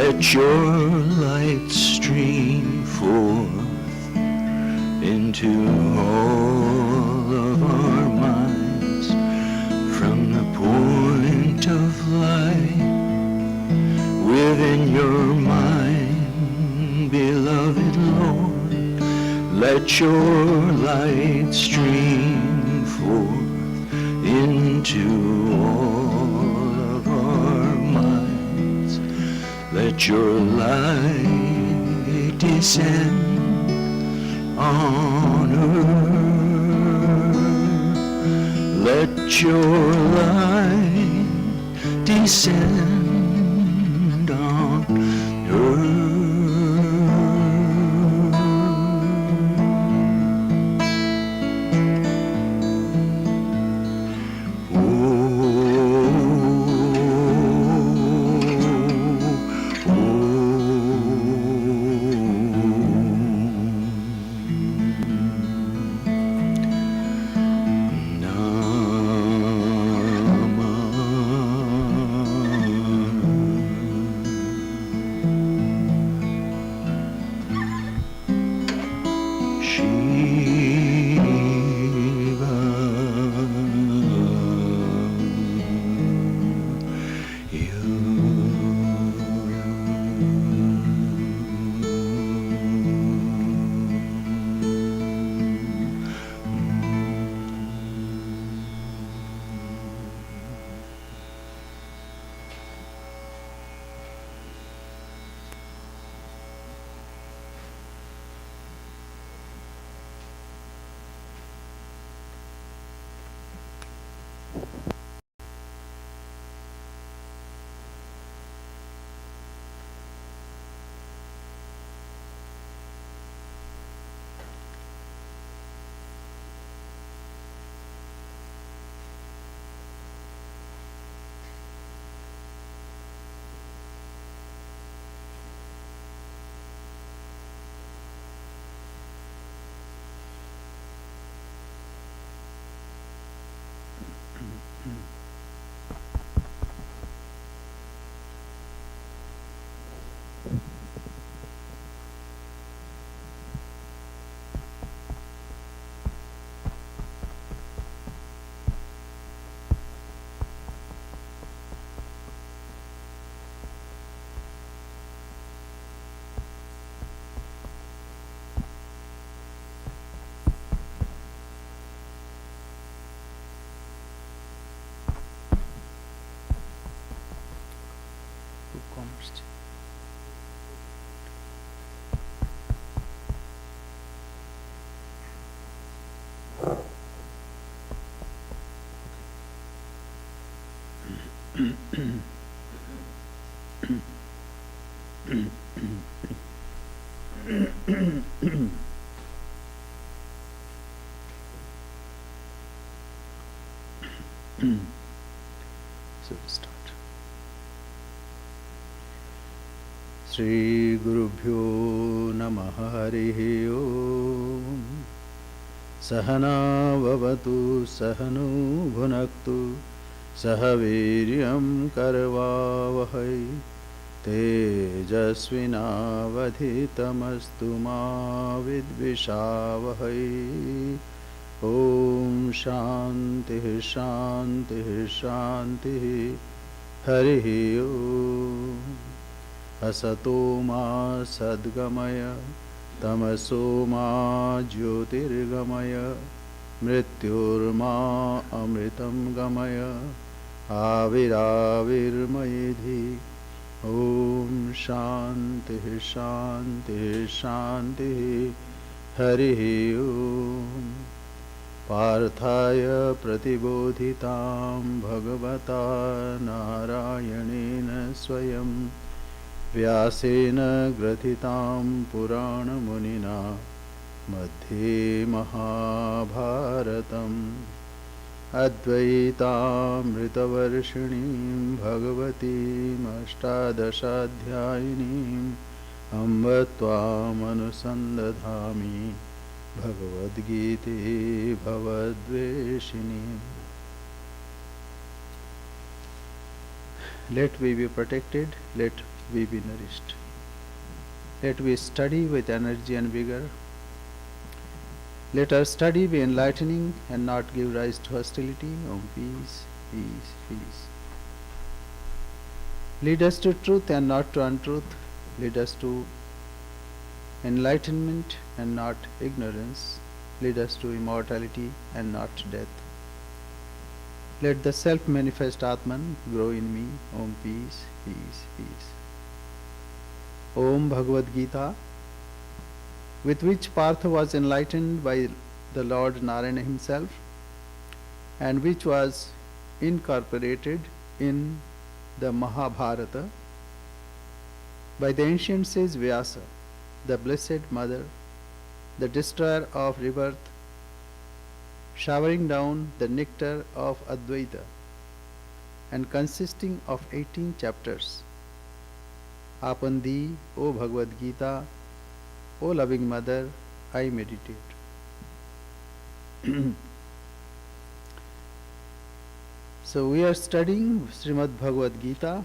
Let your light stream forth into all of our minds from the point of light within your mind, beloved Lord. Let your light stream forth into all of our minds. Let your light descend on earth. Let your light descend on earth. So we start. Shri Gurubhyo Namaha Harihi Om. Sahana Vavatu Sahanu Bhunaktu Sahaviryam Karvavahai Tejasvinavadhitamastu ma vidvishavahai. Om Shanti Shanti Shanti Harihi Om. Asato ma sadgamaya tamaso ma jyotirgamaya mrityurma amritam gamaya aviravirmayedhi. Om Shanti Shanti Shanti Harihi Om. Parthaya pratibodhitam bhagavata narayanena swayam vyasena grathitam purana munina madhye mahabharatam advaitamritavarshinim bhagavatim ashtadashadhyayinim amba tvam anusandadhami Bhagavad Gita Bhavadveshini. Let we be protected, let we be nourished. Let we study with energy and vigor. Let our study be enlightening and not give rise to hostility. Om peace, peace, peace. Lead us to truth and not to untruth. Lead us to enlightenment and not ignorance. Lead us to immortality and not death. Let the self-manifest Atman grow in me. Om peace, peace, peace. Om Bhagavad Gita, with which Partha was enlightened by the Lord Narayana himself, and which was incorporated in the Mahabharata by the ancient sage Vyasa, the Blessed Mother, the destroyer of rebirth, showering down the nectar of Advaita, and consisting of 18 chapters. Upon thee, O Bhagavad Gita, O loving Mother, I meditate. So we are studying Srimad Bhagavad Gita,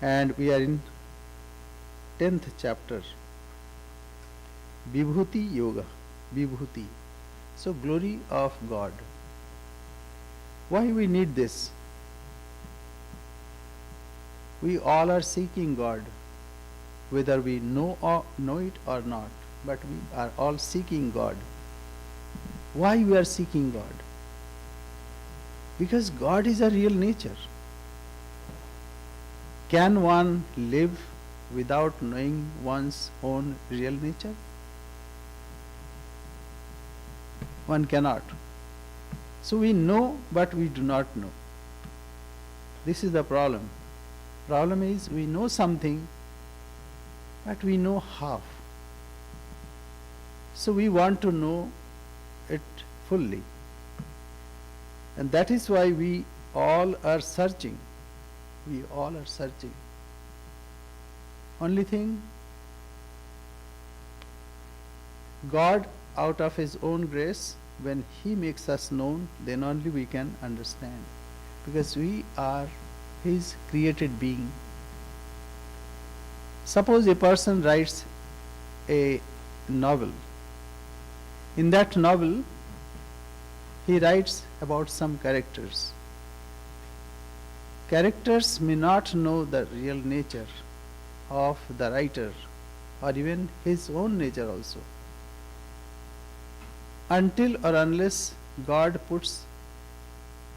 and we are in 10th chapter, Vibhuti Yoga, Vibhuti. So glory of God. Why we need this? We all are seeking God, whether we know it or not, but we are all seeking God. Why we are seeking God? Because God is a real nature. Can one live without knowing one's own real nature? One cannot. So we know, but we do not know. This is the problem. Problem is we know something, but we know half. So we want to know it fully. And that is why we all are searching. We all are searching. Only thing, God, out of His own grace, when He makes us known, then only we can understand. Because we are His created being. Suppose a person writes a novel. In that novel, he writes about some characters. Characters may not know the real nature of the writer or even his own nature also, until or unless God puts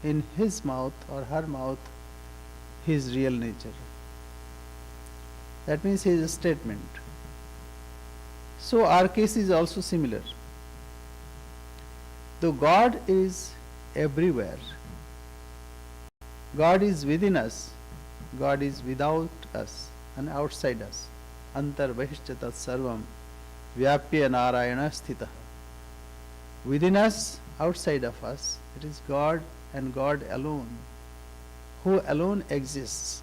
in his mouth or her mouth his real nature. That means his statement. So our case is also similar. Though God is everywhere, God is within us, God is without us and outside us. Antar Bahishchatat Sarvam Vyapya Narayana Sthita. Within us, outside of us, it is God and God alone, who alone exists.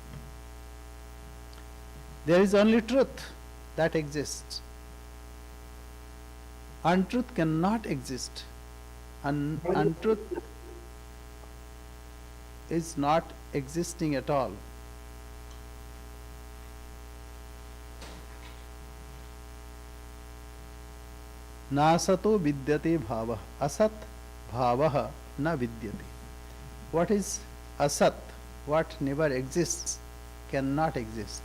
There is only truth that exists. Untruth cannot exist. Untruth is not existing at all. Nasato vidyate bhava. Asat bhava na vidyate. What is asat? What never exists cannot exist.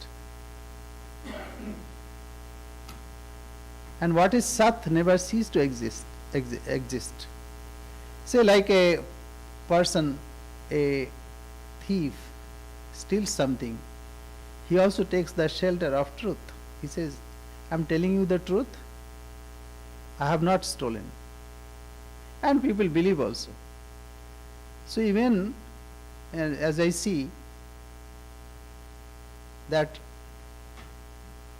And what is sat never cease to exist. Say like a person, a thief, steals something, he also takes the shelter of truth. He says, I am telling you the truth, I have not stolen. And people believe also. So even as I see that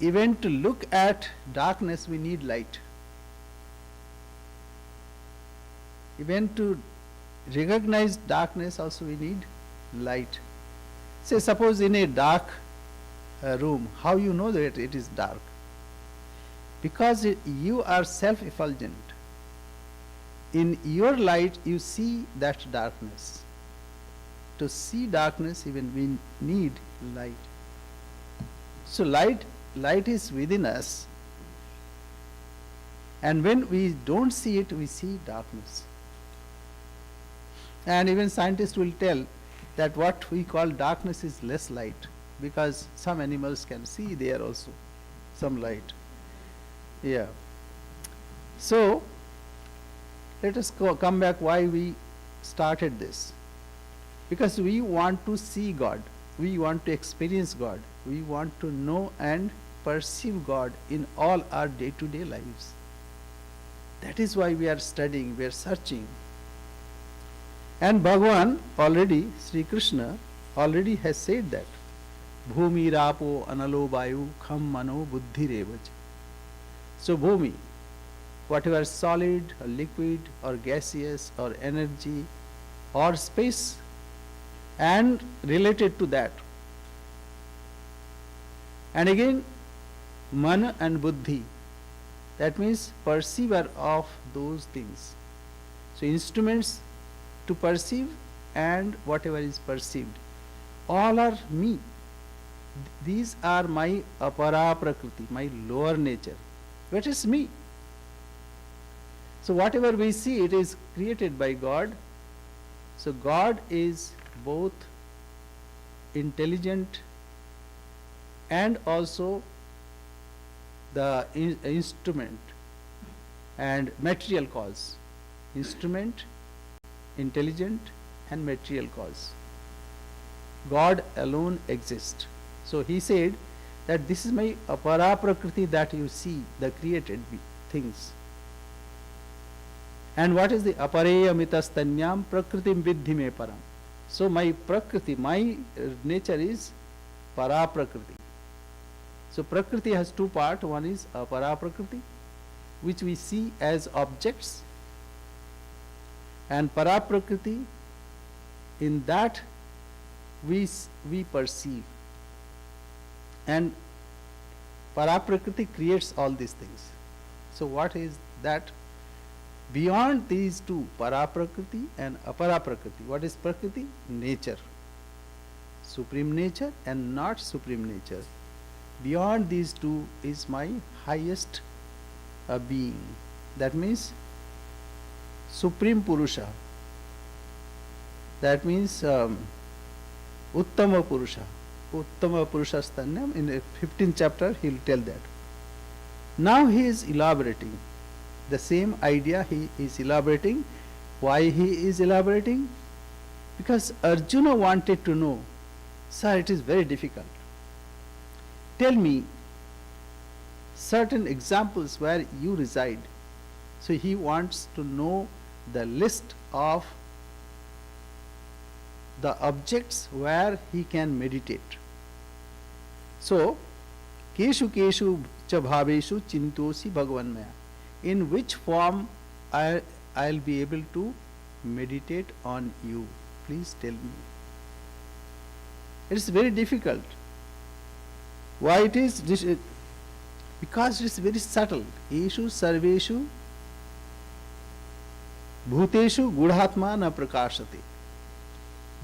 even to look at darkness we need light. Even to recognize darkness also we need light. Say suppose in a dark room, how you know that it is dark? Because you are self-effulgent. In your light you see that darkness. To see darkness even we need light. So light is within us, and when we don't see it, we see darkness. And even scientists will tell that what we call darkness is less light, because some animals can see there also some light. Yeah. So let us come back why we started this. Because we want to see God, we want to experience God, we want to know and perceive God in all our day-to-day lives. That is why we are studying, we are searching. And Bhagavan already, Sri Krishna already has said that. Bhumi rapo analo vayu kham mano buddhi revaj. So Bhumi, whatever solid or liquid or gaseous or energy or space and related to that. And again, mana and buddhi, that means perceiver of those things. So instruments to perceive and whatever is perceived, all are me. These are my apara prakriti, my lower nature. What is me? So whatever we see, it is created by God. So God is both intelligent and also the instrument and material cause. Instrument, intelligent and material cause. God alone exists. So he said that this is my apara prakriti that you see, the created things. And what is the apareya mitastanyam prakritim vidhi me param? So my prakriti, my nature is para prakriti. So prakriti has two parts. One is apara prakriti, which we see as objects, and para prakriti, in that we perceive. And para prakriti creates all these things. So what is that? Beyond these two, para prakriti and apara prakriti, what is prakriti? Nature, supreme nature and not supreme nature. Beyond these two is my highest being. That means Supreme Purusha. That means Uttama Purusha. Uttama Purusha Stanyam. In the 15th chapter, he will tell that. Now he is elaborating. The same idea he is elaborating. Why he is elaborating? Because Arjuna wanted to know, sir, it is very difficult. Tell me certain examples where you reside. So he wants to know the list of the objects where he can meditate. So, keshu keshu cha bhaveshu chintosi bhagavanmaya. In which form I'll be able to meditate on you? Please tell me. It's very difficult. Why it is? Because it is very subtle. Eshu sarveshu bhuteshu gudhatma na prakashate.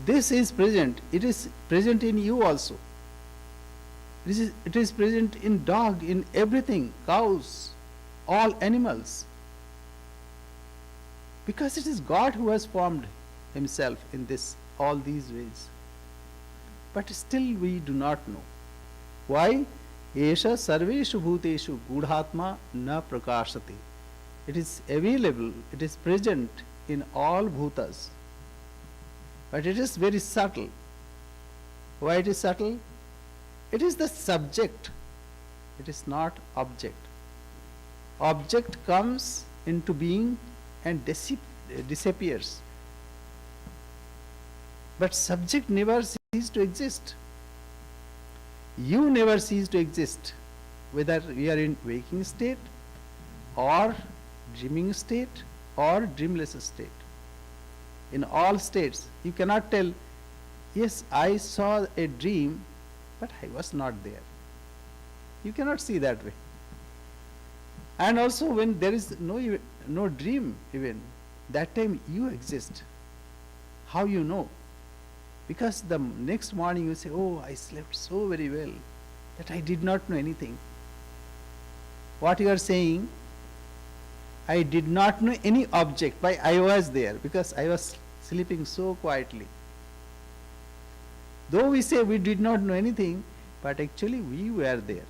This is present. It is present in you also. It is present in dog, in everything, cows, all animals. Because it is God who has formed himself in all these ways. But still we do not know. Why? Esha sarveshu bhuteshu gudhatma na prakashate. It is available, it is present in all bhutas. But it is very subtle. Why it is subtle? It is the subject. It is not object. Object comes into being and disappears. But subject never ceases to exist. You never cease to exist, whether we are in waking state or dreaming state or dreamless state. In all states, you cannot tell, yes, I saw a dream, but I was not there. You cannot see that way. And also when there is no dream even, that time you exist. How you know? Because the next morning you say, oh, I slept so very well. that I did not know anything. What you are saying, I did not know any object, but I was there because I was sleeping so quietly. Though we say we did not know anything, but actually we were there.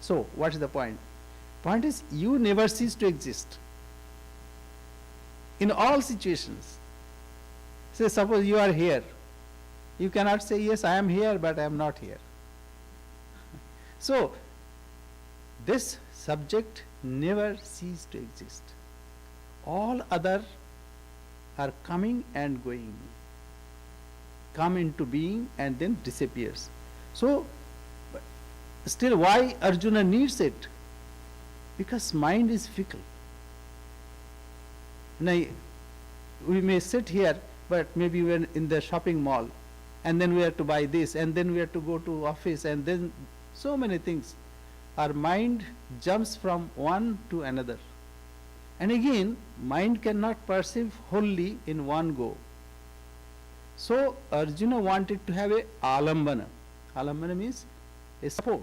So, what is the point? Point is, you never cease to exist. In all situations. Say, suppose you are here. You cannot say, yes, I am here, but I am not here. So, this subject never ceases to exist. All other are coming and going, come into being and then disappears. So, still why Arjuna needs it? Because mind is fickle. Now, we may sit here, but maybe we are in the shopping mall, and then we have to buy this, and then we have to go to office, and then so many things. Our mind jumps from one to another. And again, mind cannot perceive wholly in one go. So Arjuna wanted to have a alambana. Alambana means a support.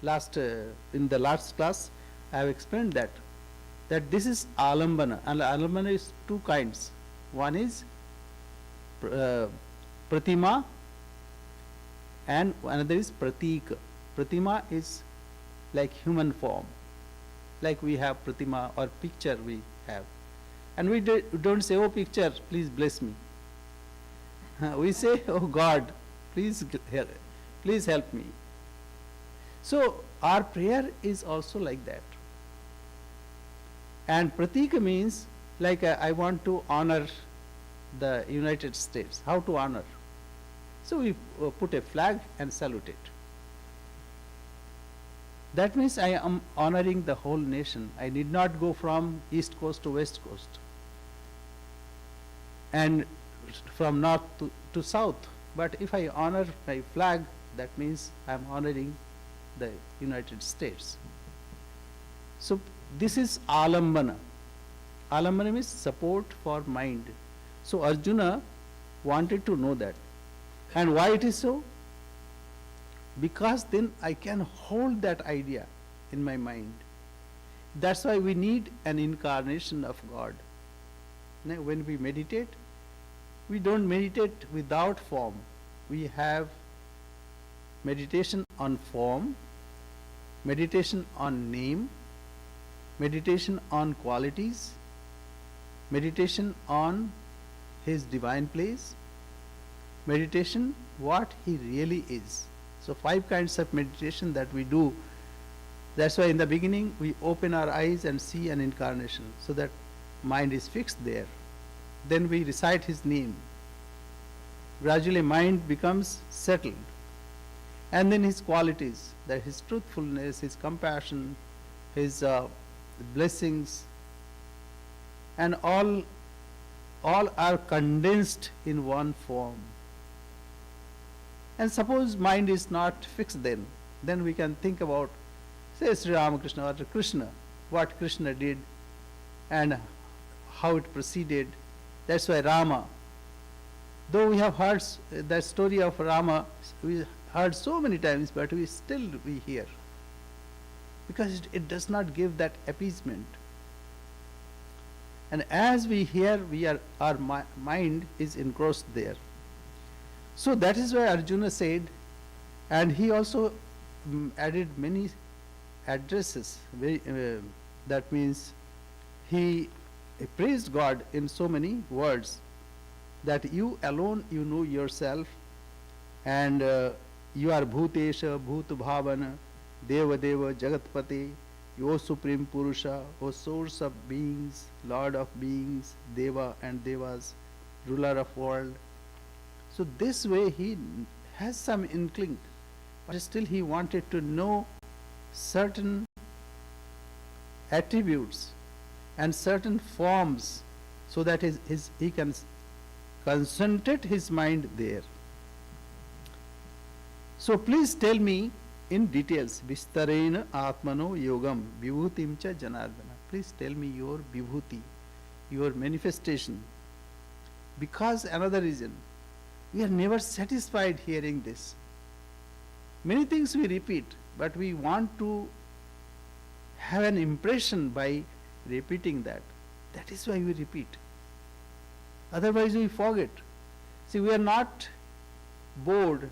In the last class, I have explained that this is alambana. And alambana is two kinds. One is pratima, and another is pratika. Pratima is like human form, like we have pratima or picture we have, and we don't say, oh picture, please bless me. We say, oh God, please help me. So our prayer is also like that. And pratika means like I want to honor the United States. How to honor? So we put a flag and salute it. That means I am honoring the whole nation. I need not go from east coast to west coast and from north to south. But if I honor my flag, that means I am honoring the United States. So this is alambana. Alambana means support for mind. So Arjuna wanted to know that. And why it is so? Because then I can hold that idea in my mind. That's why we need an incarnation of God. Now, when we meditate, we don't meditate without form. We have meditation on form, meditation on name, meditation on qualities, meditation on His divine place, meditation what He really is. So 5 kinds of meditation that we do. That's why in the beginning we open our eyes and see an incarnation, so that mind is fixed there. Then we recite His name. Gradually mind becomes settled. And then His qualities, that His truthfulness, His compassion, His blessings, and all are condensed in one form. And suppose mind is not fixed, then we can think about, say, Sri Ramakrishna or Krishna, what Krishna did and how it proceeded. That's why Rama, though we have heard that story of Rama, we heard so many times, but we hear, because it does not give that appeasement. And as we hear, our mind is engrossed there. So that is why Arjuna said, and he also added many addresses. That means he praised God in so many words, that you alone, you know yourself, and you are Bhutesha, Bhutbhavana, Deva Deva, Jagatpate, O Supreme Purusha, O Source of beings, Lord of beings, Deva and Devas, Ruler of world. So this way he has some inkling, but still he wanted to know certain attributes and certain forms, so that he can concentrate his mind there. So please tell me in details, Vistarena Atmano Yogam Vibhutim cha Janardana. Please tell me your Vibhuti, your manifestation. Because another reason, we are never satisfied hearing this. Many things we repeat, but we want to have an impression by repeating that. That is why we repeat. Otherwise we forget. See, we are not bored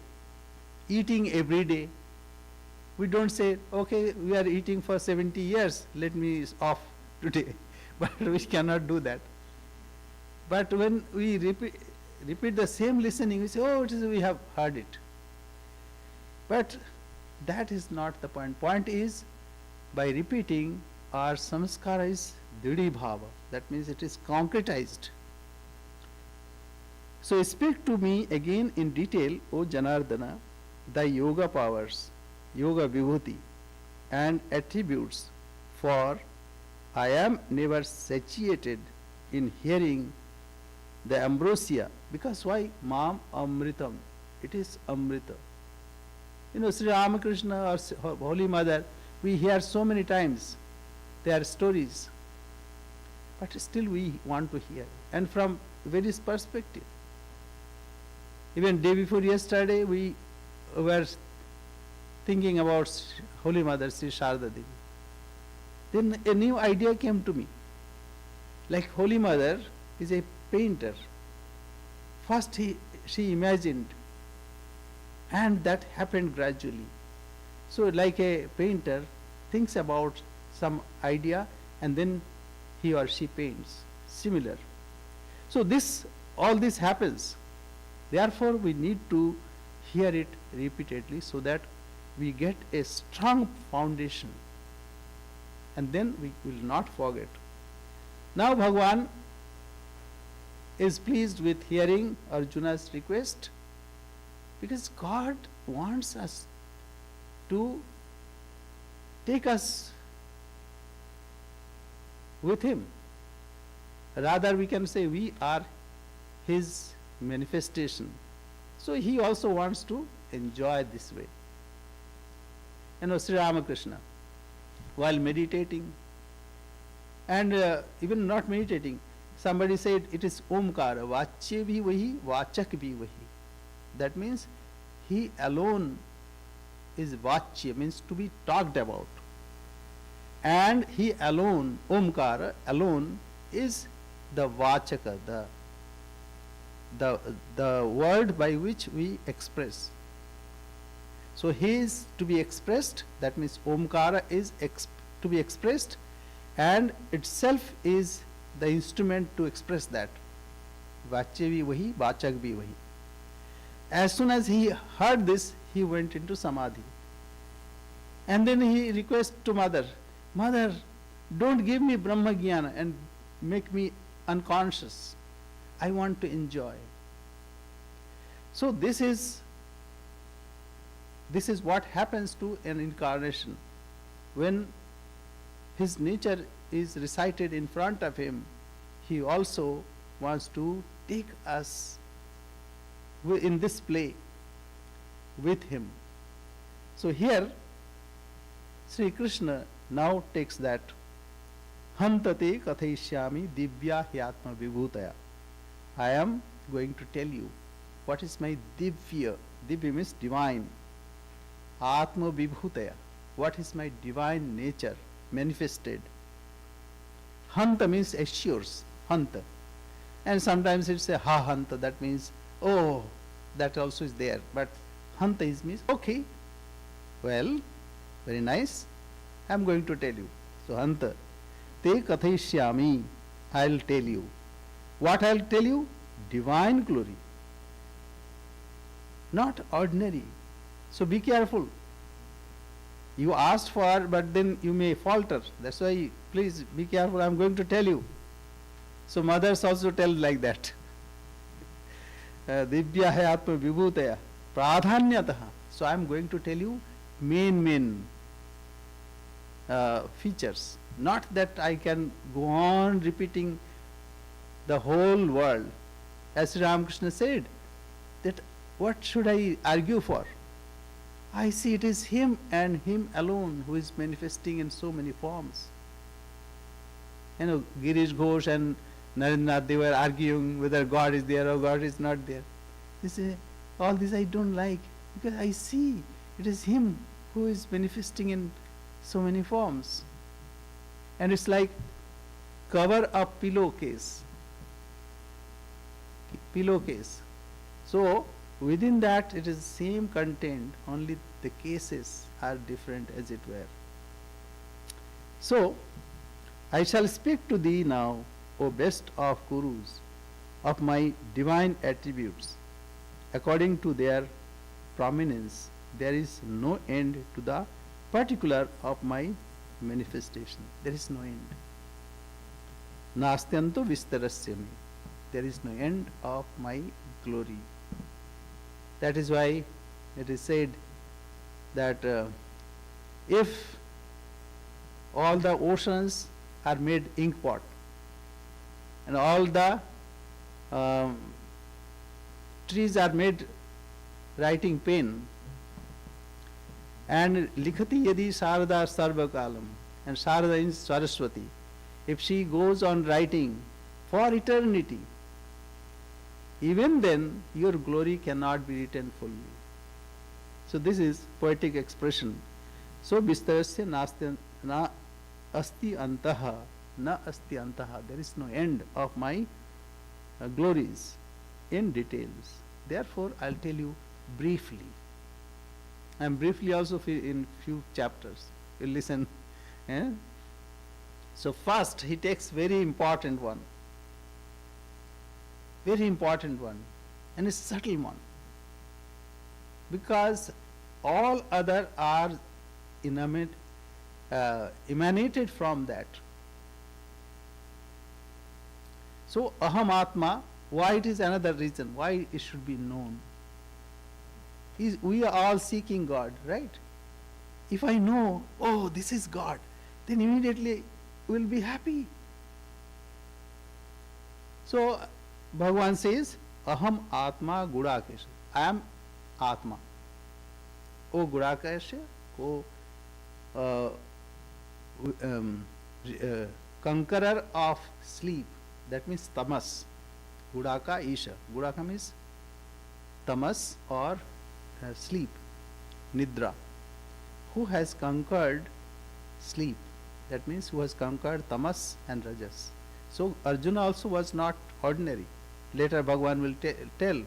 eating every day. We don't say, okay, we are eating for 70 years, let me off today. But we cannot do that. But when we repeat the same listening, we say, oh, we have heard it. But that is not the point. Point is, by repeating, our samskara is didi bhava. That means it is concretized. So speak to me again in detail, O Janardana, thy yoga powers, yoga vibhuti, and attributes, for I am never satiated in hearing the ambrosia. Because why? Mam amritam. It is amrita. You know, Sri Ramakrishna or Holy Mother, we hear so many times their stories, but still we want to hear, and from various perspectives. Even day before yesterday, we were thinking about Holy Mother, Sri Sharda Devi. Then a new idea came to me. Like Holy Mother is a painter. First she imagined, and that happened gradually. So like a painter thinks about some idea and then he or she paints. Similar. So all this happens. Therefore we need to hear it repeatedly so that we get a strong foundation, and then we will not forget. Now Bhagavan is pleased with hearing Arjuna's request, because God wants us to take us with Him. Rather we can say we are His manifestation. So He also wants to enjoy this way. You know, Sri Ramakrishna, while meditating, and even not meditating, somebody said it is Omkara, Vachye bhi vahi, Vachak bhi vahi. That means He alone is Vachya, means to be talked about. And He alone, Omkara, alone is the Vachaka, the word by which we express. So He is to be expressed, that means Omkara is to be expressed, and itself is the instrument to express that. Vachye bhi vahi, Vachak bhi vahi. As soon as he heard this, he went into samadhi. And then he requests to Mother, Mother, don't give me Brahma Jnana and make me unconscious. I want to enjoy. So this is what happens to an incarnation. When his nature is recited in front of him, he also wants to take us in this play with him. So here Sri Krishna now takes that Hantate kathaishyami divya hyatma vibhutaya. I am going to tell you what is my divya. Divya means divine. Atma vibhutaya. What is my divine nature manifested. Hanta means assures. Hanta. And sometimes it's a ha hanta. That means, oh, that also is there. But hanta is means, okay, well, very nice. I am going to tell you. So hanta. Te kathaishyami. I will tell you. What I will tell you? Divine glory. Not ordinary. So be careful. You asked for, but then you may falter. That's why, please be careful. I am going to tell you. So mothers also tell like that. Divya hai atma vibhutaya pradhanyataha. So I am going to tell you main features. Not that I can go on repeating the whole world. As Sri Ramakrishna said, that what should I argue for? I see it is Him and Him alone who is manifesting in so many forms. You know, Girish Ghosh and Narendranath, they were arguing whether God is there or God is not there. They say, all this I don't like, because I see It is Him who is manifesting in so many forms. And it's like cover a pillowcase. Pillowcase. So within that it is same content, only the cases are different, as it were. So I shall speak to thee now, O best of Gurus, of my divine attributes. According to their prominence, there is no end to the particular of my manifestation. There is no end. Nastyanto vistarasyami. There is no end of my glory. That is why it is said that if all the oceans are made inkpot and all the trees are made writing pen, and likhati yadi Sarada sarvakalam, and Sarada is Saraswati, if she goes on writing for eternity, even then your glory cannot be written fully. So this is poetic expression. So bistarasya nastya na asti antaha, na asti antaha. There is no end of my glories in details. Therefore, I'll tell you briefly. And briefly also in few chapters. You listen. Eh? So first he takes very important one. Very important one. And a subtle one. Because all other are emanated from that. So aham atma, why it is another reason, why it should be known. We are all seeking God, right? If I know, oh, this is God, then immediately we will be happy. So Bhagavan says, aham atma gudakesha. I am atma. O gudakesha, O conqueror of sleep. That means tamas. Gudaka isha. Gudaka means tamas or sleep, nidra. Who has conquered sleep? That means who has conquered tamas and rajas. So Arjuna also was not ordinary. Later Bhagavan will tell,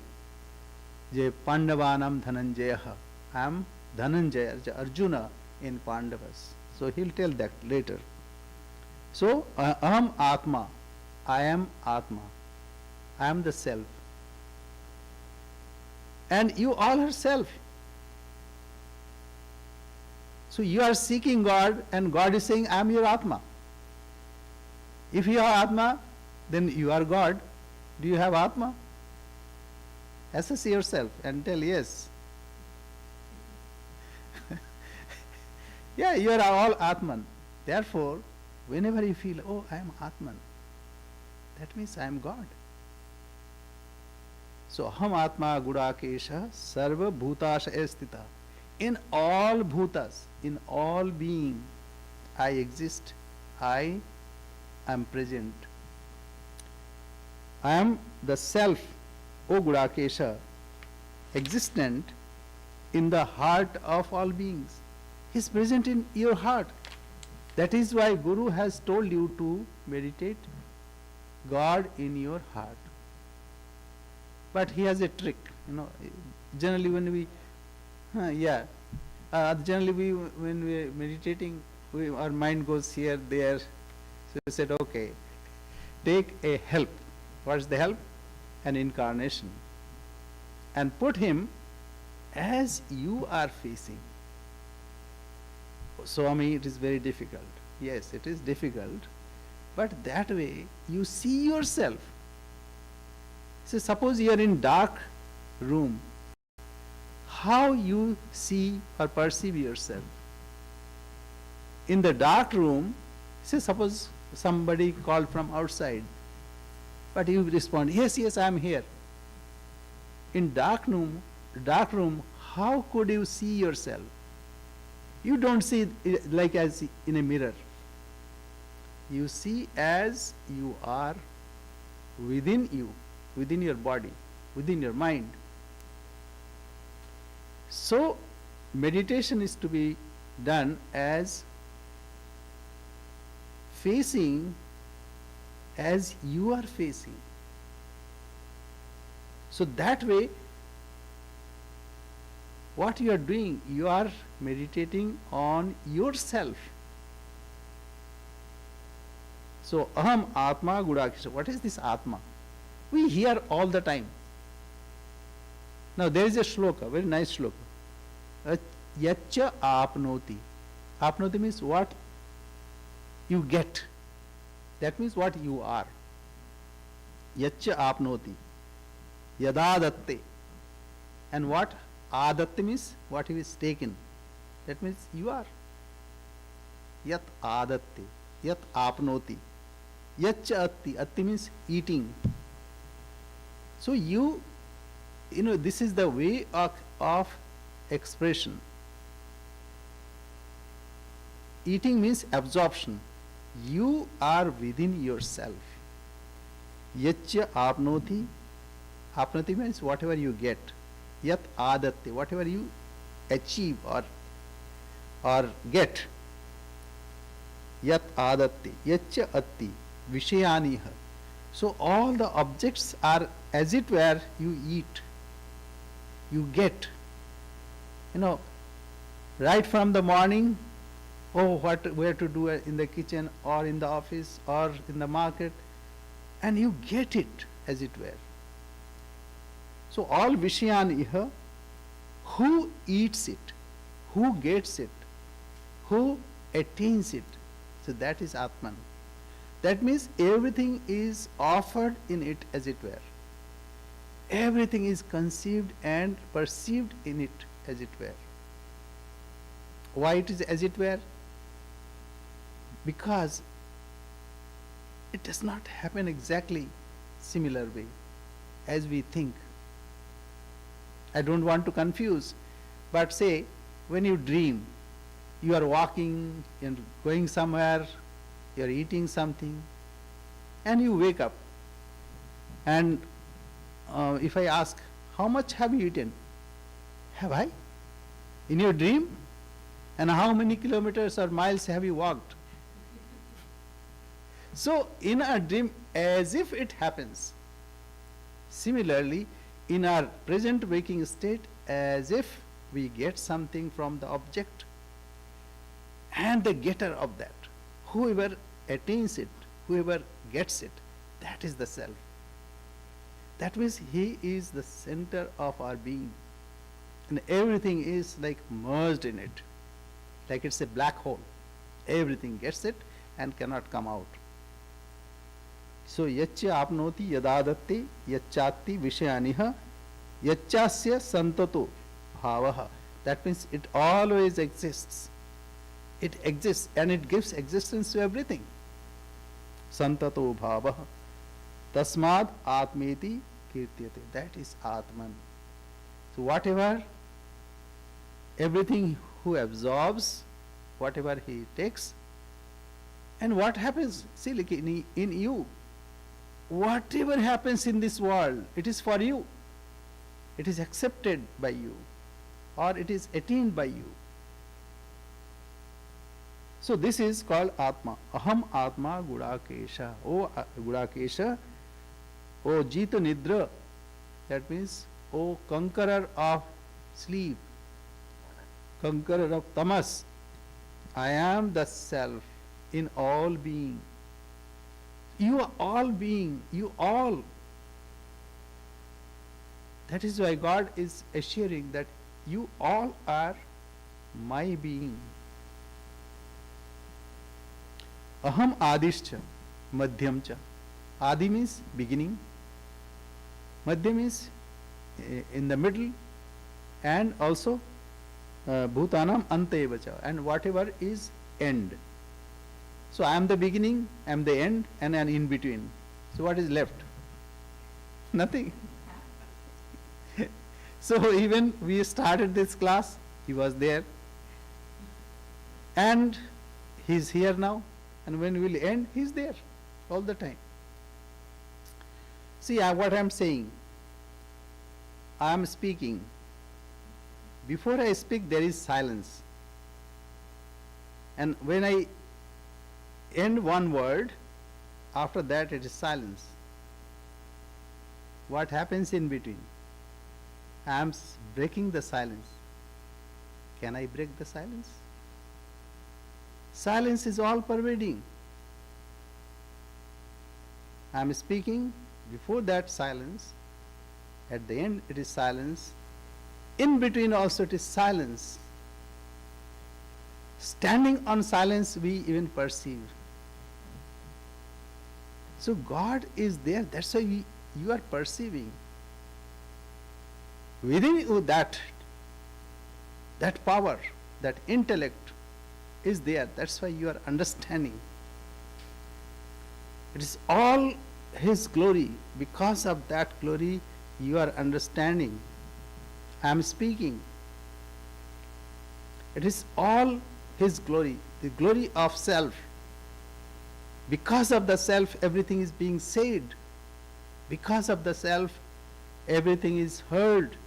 Je Pandavanam Dhananjayaha. I am Dhananjaya, Arjuna in Pandavas. So he'll tell that later. So aham atma. I am atma. I am the self. And you all are self. So you are seeking God and God is saying, I am your Atma. If you are Atma, then you are God. Do you have Atma? Assess yourself and tell yes. Yeah, you are all Atman. Therefore, whenever you feel, oh, I am Atman, that means I am God. So, aham atma gudakesha sarva bhutasha stita. In all bhutas, in all being, I exist. I am present. I am the self, O Gudakesha, existent in the heart of all beings. He is present in your heart. That is why Guru has told you to meditate God in your heart. But he has a trick, generally when we, generally when we are meditating, our mind goes here, there. So we said, okay, take a help. What is the help? An incarnation. And put him as you are facing. Swami, it is very difficult. Yes, it is difficult. But that way, you see yourself. So suppose you are in dark room. How you see or perceive yourself? In the dark room, say suppose somebody called from outside, but you respond, yes, yes, I am here. In dark room, how could you see yourself? You don't see it like as in a mirror. You see as you are within you, within your body, within your mind. So meditation is to be done as facing as you are facing. So that way, what you are doing, you are meditating on yourself. So, aham atma gudakesha. What is this atma? We hear all the time. Now there is a shloka, very nice shloka. Yacha apnoti. Apnoti means what you get. That means what you are. Yacha apnoti. Yadadatte. And what? Adatte means what is taken. That means you are. Yat adatte. Yat apnoti. Yacha atti. Atti means eating. So you know, this is the way of expression. Eating means absorption. You are within yourself. Yacha apnoti. Apnoti means whatever you get. Yat adatte, whatever you achieve or get. Yat adatte. Yacha atti. Vishayaniha. So all the objects are, as it were, you eat. You get. You know, right from the morning, where to do in the kitchen or in the office or in the market, and you get it, as it were. So all Vishayaniha, who eats it, who gets it, who attains it, so that is Atman. That means everything is offered in it, as it were. Everything is conceived and perceived in it, as it were. Why it is as it were? Because it does not happen exactly similar way as we think. I don't want to confuse, but say when you dream, you are walking and going somewhere, you are eating something, and you wake up. And if I ask, how much have you eaten? Have I? In your dream? And how many kilometers or miles have you walked? So in our dream, as if it happens. Similarly, in our present waking state, as if we get something from the object and the getter of that, whoever attains it, whoever gets it, that is the self. That means he is the center of our being, and everything is like merged in it, like it's a black hole. Everything gets it and cannot come out. So yacha apnoti yadadatte yachatti vishayaniha yachasya santato bhavaha. That means it always exists. It exists and it gives existence to everything. Santato bhavaha. Tasmad atmeti kirtyate. That is Atman. So whatever, everything who absorbs, whatever he takes, and what happens, see, like in you, whatever happens in this world, it is for you. It is accepted by you, or it is attained by you. So this is called Atma. Aham Atma Gudakesha. O Gudakesha, O Jita Nidra. That means, O conqueror of sleep, conqueror of tamas. I am the self in all being. You are all being, you all. That is why God is assuring that you all are my being. Aham Adishcha, Madhyamcha. Adi means beginning, Madhya means in the middle, and also Bhutanam Antevacha, and whatever is end. So I am the beginning, I am the end, and an in between. So what is left? Nothing. So even we started this class, he was there, and he is here now, and when we will end, he is there all the time. See what I am saying. I am speaking. Before I speak, there is silence. And when I end one word, after that it is silence. What happens in between? I am breaking the silence. Can I break the silence? Silence is all pervading. I am speaking, before that silence, at the end it is silence, in between also it is silence. Standing on silence we even perceive. So God is there, that's why you are perceiving. Within you that power, that intellect is there, that's why you are understanding. It is all His glory. Because of that glory you are understanding. I am speaking. It is all His glory, the glory of self. Because of the self everything is being said. Because of the self everything is heard.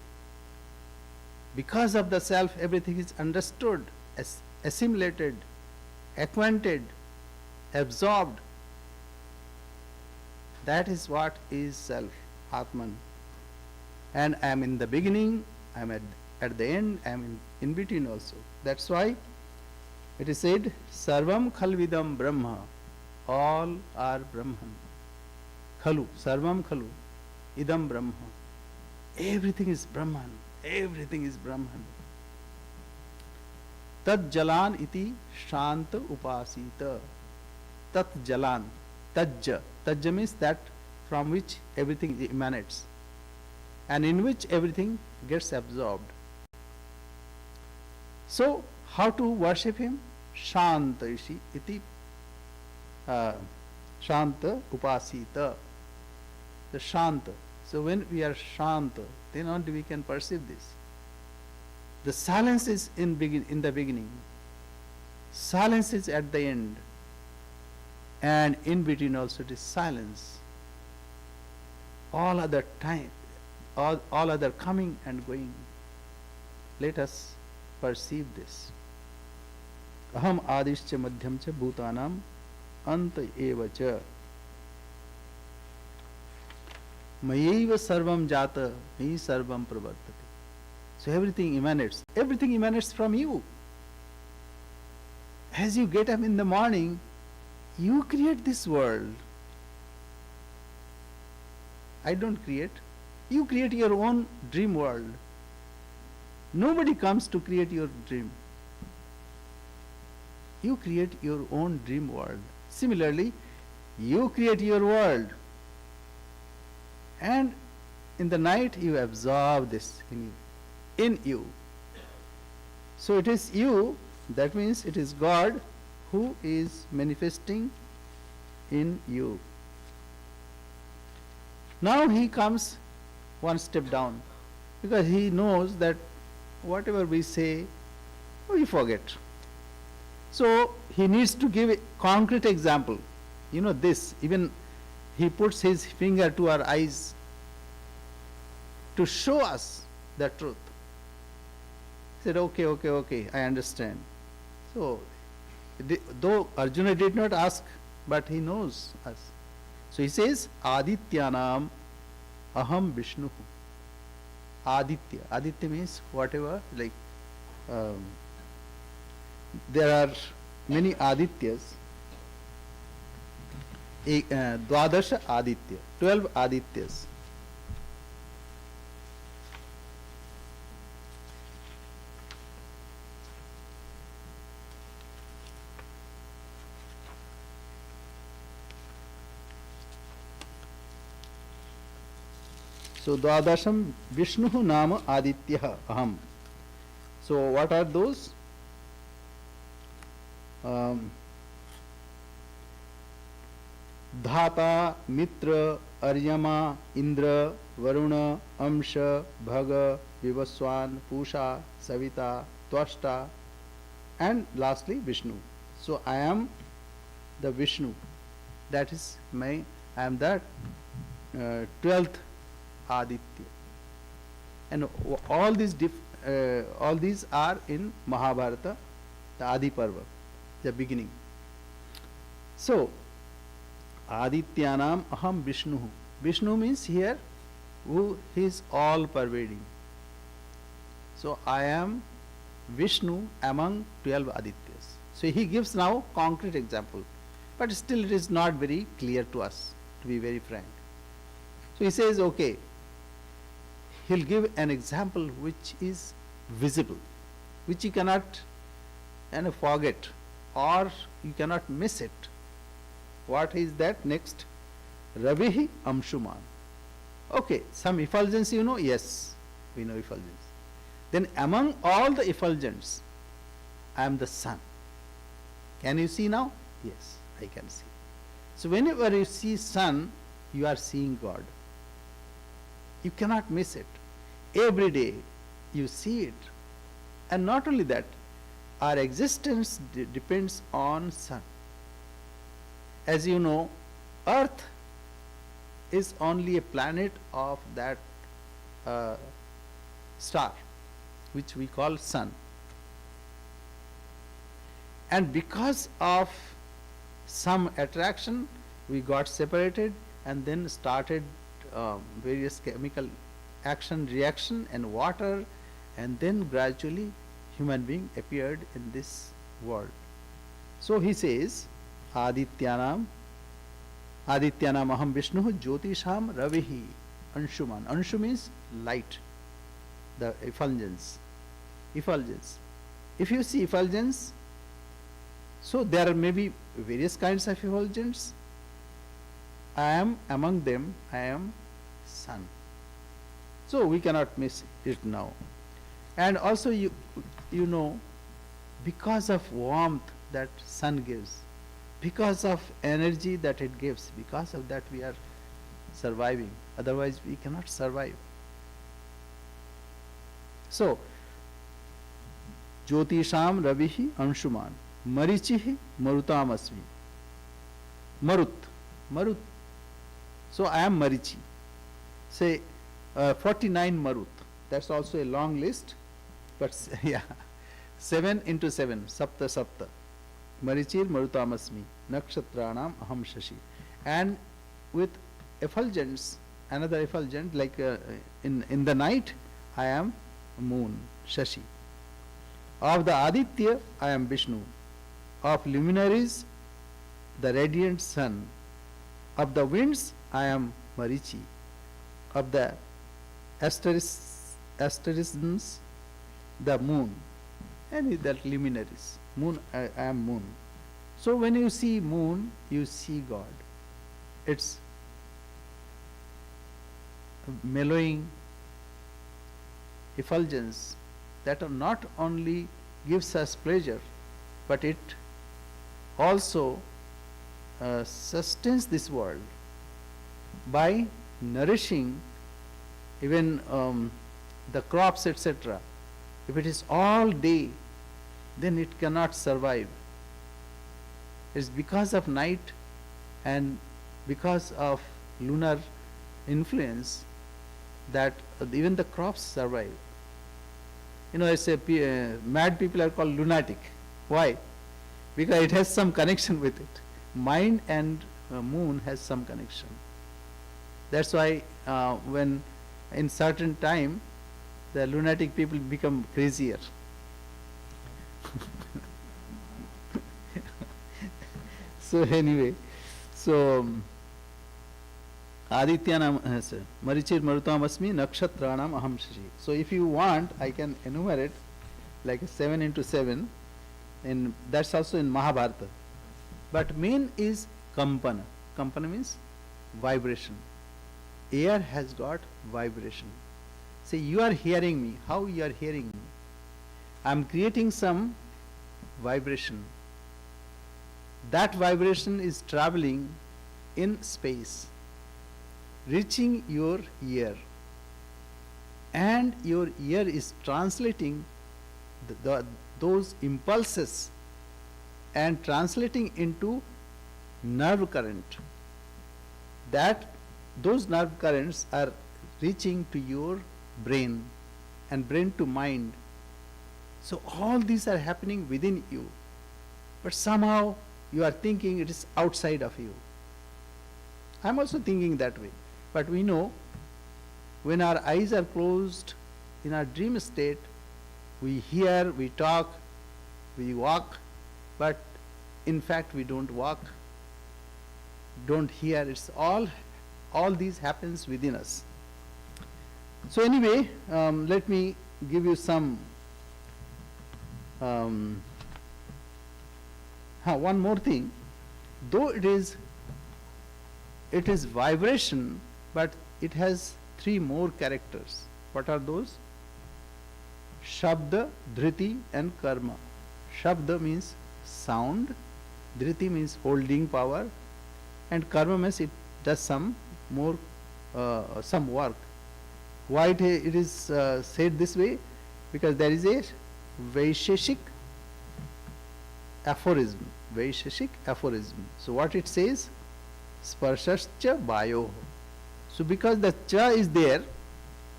Because of the self everything is understood, assimilated, acquainted, absorbed. That is what is self, Atman. And I am in the beginning, I am at the end, I am in between also. That's why it is said, Sarvam Khalvidam Brahma. All are Brahman. Khalu, Sarvam Khalu, Idam Brahma. Everything is Brahman. Everything is Brahman. Tat Jalan iti Shanta Upasita. Tat Jalan. Tajja. Tajja means that from which everything emanates and in which everything gets absorbed. So, how to worship Him? Shanta ishi iti Shanta Upasita. The Shanta. So when we are Shanta, then only we can perceive this. The silence is in the beginning. Silence is at the end. And in between also it is silence. All other time, all other coming and going. Let us perceive this. Aham adishcha madhyam cha bhutanam anta eva cha. Mayeva sarvam jata, me sarvam pravartate. So everything emanates from you. As you get up in the morning, you create this world. I don't create. You create your own dream world. Nobody comes to create your dream. You create your own dream world. Similarly, you create your world. And in the night you absorb this in you. So it is you, that means it is God who is manifesting in you. Now He comes one step down, because He knows that whatever we say, we forget. So He needs to give a concrete example. You know this, even He puts His finger to our eyes to show us the truth. He said, okay, I understand. So, though Arjuna did not ask, but he knows us. So he says, Adityanam aham Vishnu. Aditya. Aditya means whatever, like there are many Adityas. Dwadasha Aditya, 12 Adityas. So Dwadasham Vishnu Nama Aditya Aham. So what are those? Dhata, Mitra, Aryama, Indra, Varuna, Amsha, Bhaga, Vivaswan, Pusha, Savita, Twashta, and lastly Vishnu. So I am the Vishnu. That is I am the 12th Aditya. And all these all these are in Mahabharata, the Adi Parva, the beginning. So, Adityanam aham Vishnu. Vishnu means here who is all pervading. So I am Vishnu among 12 Adityas. So he gives now concrete example, but still it is not very clear to us, to be very frank. So he says, okay, he'll give an example which is visible, which you cannot forget, or you cannot miss it. What is that next? Ravihi Amshuman. Okay, some effulgence you know? Yes, we know effulgence. Then among all the effulgence, I am the sun. Can you see now? Yes, I can see. So whenever you see sun, you are seeing God. You cannot miss it. Every day you see it. And not only that, our existence depends on sun. As you know, Earth is only a planet of that star, which we call sun. And because of some attraction, we got separated and then started various chemical action, reaction and water, and then gradually human being appeared in this world. So he says, Adityanam aham Vishnu Jyotisham Ravihi Anshuman. Anshu means light, the effulgence. Effulgence. If you see effulgence, so there may be various kinds of effulgence. I am among them, I am sun. So we cannot miss it now. And also you know, because of warmth that sun gives, because of energy that it gives, because of that we are surviving. Otherwise we cannot survive. So, Jyotisham Ravihi Anshuman, Marichihi Marutamasmi. Marut. So I am Marichi. Say 49 Marut. That's also a long list, but yeah, 7 into 7, Sapta. Marichir Marutamasmi, Nakshatranam Aham Shashi. And with effulgence, another effulgence, like in the night, I am moon, Shashi. Of the Aditya, I am Vishnu. Of luminaries, the radiant sun. Of the winds, I am Marichi. Of the asterisms, the moon. And that luminaries. Moon, I am moon. So when you see moon, you see God. It's mellowing effulgence that not only gives us pleasure, but it also sustains this world by nourishing even the crops, etc. If it is all day, then it cannot survive. It's because of night and because of lunar influence that even the crops survive. You know, I say mad people are called lunatic. Why? Because it has some connection with it. Mind and moon has some connection. That's why when in certain time the lunatic people become crazier. So anyway, so Adityanam Marichir Marutamasmi Nakshatranam Aham Shashi. So if you want, I can enumerate like 7 into 7, and that's also in Mahabharata. But main is Kampana. Kampana means vibration. Air has got vibration. Say you are hearing me. How you are hearing me? I am creating some vibration. That vibration is traveling in space, reaching your ear, and your ear is translating those impulses and translating into nerve current. That those nerve currents are reaching to your brain, and brain to mind. So all these are happening within you, but somehow you are thinking it is outside of you. I am also thinking that way. But we know when our eyes are closed in our dream state, we hear, we talk, we walk, but in fact we don't walk, don't hear. It's all these happens within us. So anyway, let me give you some one more thing. Though it is vibration, but it has three more characters. What are those? Shabda, Dhriti and Karma. Shabda means sound, Dhriti means holding power, and Karma means it does some more some work. Why it is said this way? Because there is a Vaisheshik aphorism. Vaisheshik aphorism. So what it says? Sparshascha bayo. So because the cha is there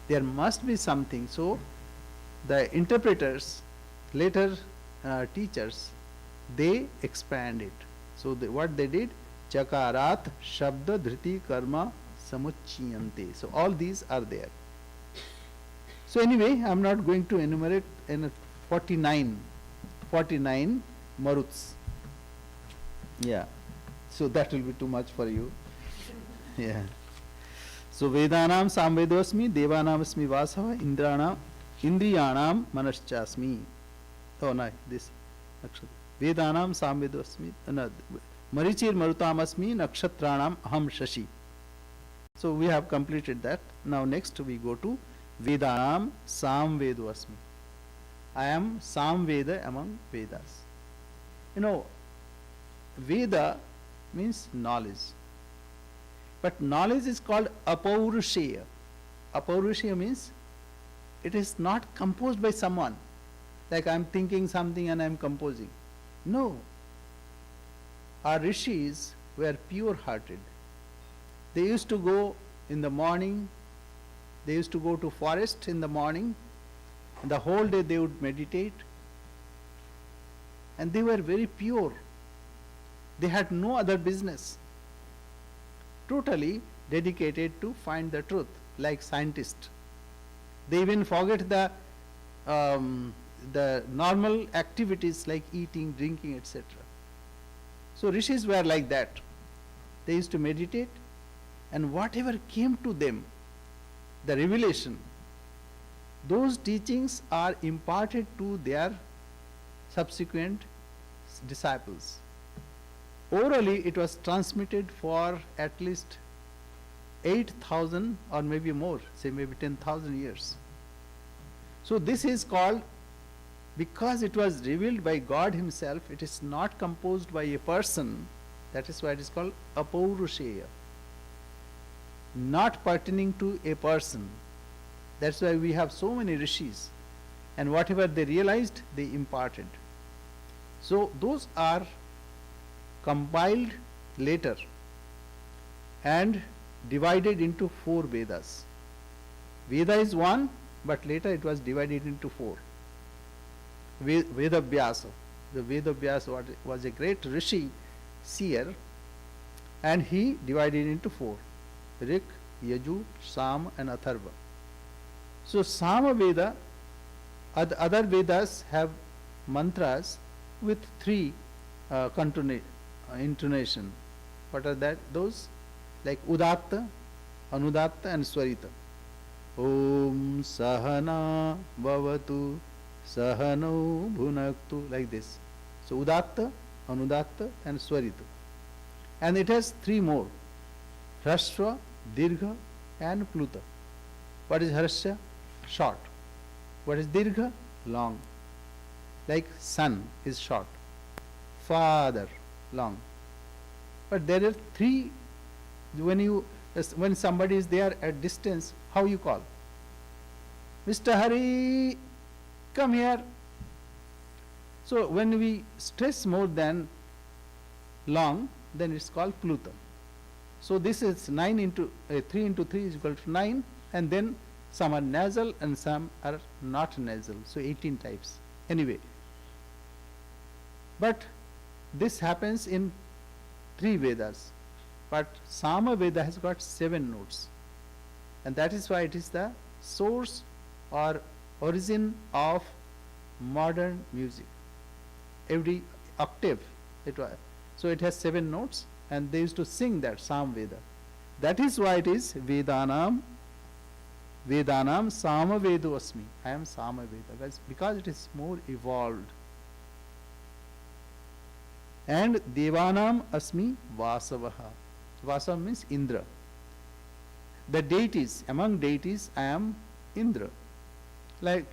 must be something. So the interpreters, later teachers, they expand it. So what they did? Chakarat, Shabda, Dhriti, Karma, Samuchiyante. So all these are there. So anyway, I am not going to enumerate in 49 maruts. Yeah. So that will be too much for you. Yeah. So Vedanam Samvedosmi, Devanam Asmi Vasava, Indriyanam Manaschasmi. Oh no, this actually. Vedanam Samvedosmi, Marichir Marutam Asmi, Nakshatranam Aham Shashi. So we have completed that. Now next we go to Vedanam Samvedo Asmi. I am Samveda among Vedas. You know, Veda means knowledge. But knowledge is called Apaurushaya. Apaurushaya means it is not composed by someone. Like I am thinking something and I am composing. No. Our rishis were pure hearted. They used to go in the morning, they used to go to forest in the morning, and the whole day they would meditate, and they were very pure. They had no other business. Totally dedicated to find the truth, like scientists. They even forget the normal activities like eating, drinking, etc. So rishis were like that. They used to meditate, and whatever came to them, the revelation, those teachings are imparted to their subsequent disciples. Orally it was transmitted for at least 8,000 or maybe more, say maybe 10,000 years. So this is called, because it was revealed by God Himself, it is not composed by a person. That is why it is called Apaurushaya, not pertaining to a person. That's why we have so many rishis, and whatever they realized, they imparted. So those are compiled later and divided into 4 Vedas. Veda is one, but later it was divided into 4. Veda Vyasa. The Veda Vyasa was a great rishi, seer, and he divided into 4. Rik, Yaju, Sam and Atharva. So Sama Veda, other Vedas have mantras with 3 intonation. What are that? Those like Udatta, Anudatta and Swarita. Om Sahana Bhavatu Sahano Bhunaktu, like this. So Udatta, Anudatta and Swarita. And it has 3 more: Hrasva, Dirgha and Pluta. What is Hrasva? Short. What is Dirgha? Long. Like son is short, father long. But there are 3. When somebody is there at distance, how you call? Mr. Hari, come here. So when we stress more than long, then it's called Pluta. So this is 3 into 3 is equal to 9, and then Some are nasal and some are not nasal. So 18 types. Anyway, but this happens in 3 Vedas. But Sama Veda has got 7 notes. And that is why it is the source or origin of modern music. Every octave, so it has 7 notes, and they used to sing that Sam Veda. That is why it is Vedanam Sama Vedo Asmi. I am Sama Veda, because it is more evolved. And Devanam Asmi Vasavaha. Vasava means Indra. The deities, among deities, I am Indra. Like,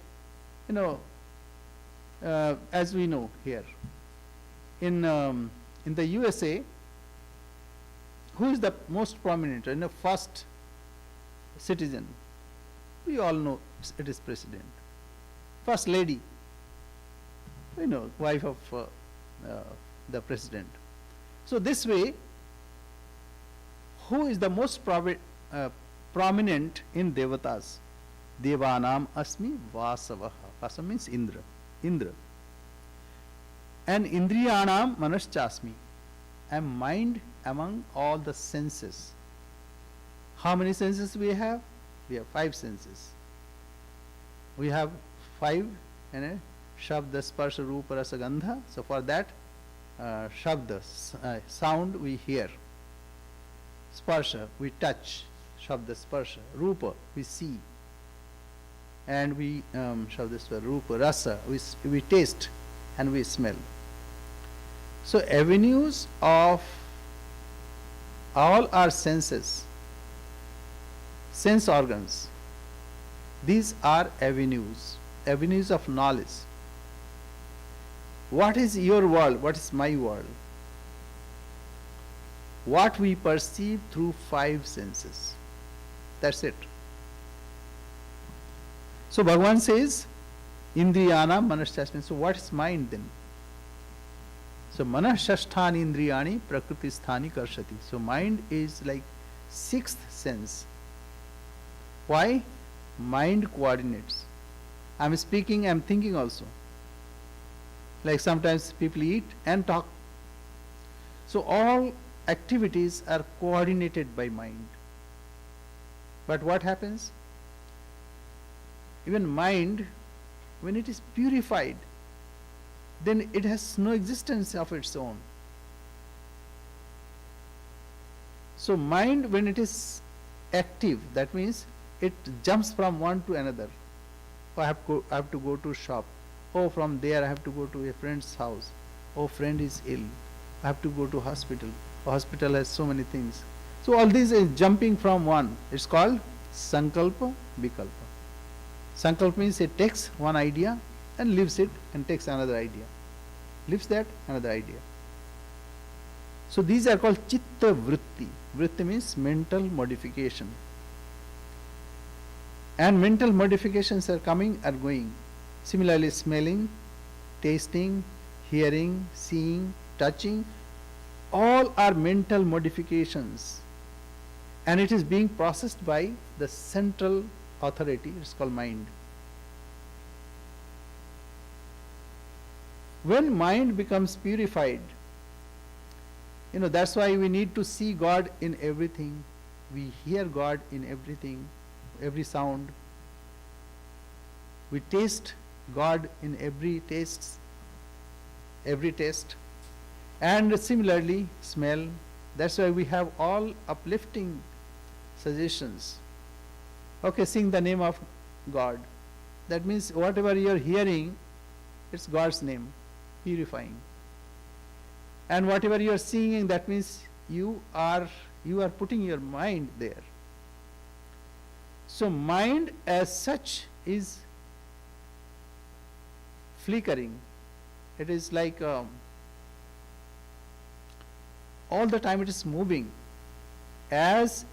as we know here, in the USA, who is the most prominent, first citizen? We all know it is president. First lady, wife of the president. So this way, who is the most prominent in Devatas? Devanam Asmi Vasavaha. Vasava means Indra. And Indriyanam Manaschasmi. I am mind among all the senses. How many senses we have? We have 5 senses. We have 5, Shabda, Sparsha, Rupa, Rasa, Gandha. So for that, Shabda, sound we hear. Sparsha, we touch. Shabda, Sparsha. Rupa, we see. And we, Shabda, Sparsha, Rupa, Rasa, we taste and we smell. So avenues of all our senses, sense organs, these are avenues of knowledge. What is your world? What is my world? What we perceive through 5 senses. That's it. So Bhagavan says, Indriyana Manashasthani. So what is mind then? So Manashasthani Indriyani Prakriti Sthani Karshati. So mind is like 6th sense. Why? Mind coordinates. I am speaking, I am thinking also. Like sometimes people eat and talk. So all activities are coordinated by mind. But what happens? Even mind, when it is purified, then it has no existence of its own. So mind, when it is active, that means it jumps from one to another. Oh, I have to go to shop. Oh, from there I have to go to a friend's house. Oh, friend is ill. I have to go to hospital. Oh, hospital has so many things. So all this is jumping from one. It's called Sankalpa, Vikalpa. Sankalpa means it takes one idea and leaves it and takes another idea. Leaves that, another idea. So these are called Chitta Vritti. Vritti means mental modification. And mental modifications are coming, are going. Similarly, smelling, tasting, hearing, seeing, touching, all are mental modifications. And it is being processed by the central authority, it's called mind. When mind becomes purified, that's why we need to see God in everything. We hear God in everything, every sound. We taste God in every taste. And similarly, smell. That's why we have all uplifting suggestions. Okay, sing the name of God. That means whatever you are hearing, it's God's name, purifying. And whatever you are seeing, that means you are putting your mind there. So mind as such is flickering. It is like all the time it is moving. As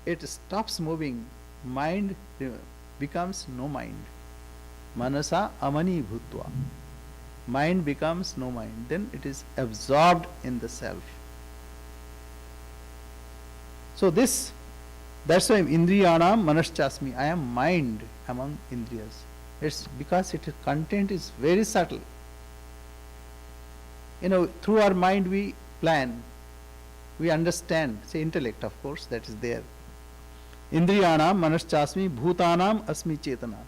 it stops moving, mind becomes no mind. Manasa amani bhutva. Mind becomes no mind. Then it is absorbed in the self. So this That's why Indriyanam Manaschasmi. I am mind among Indriyas. It's because its content is very subtle. Through our mind we plan, we understand, say intellect of course, that is there. Indriyanam Manaschasmi Bhutanam Asmi Chetana.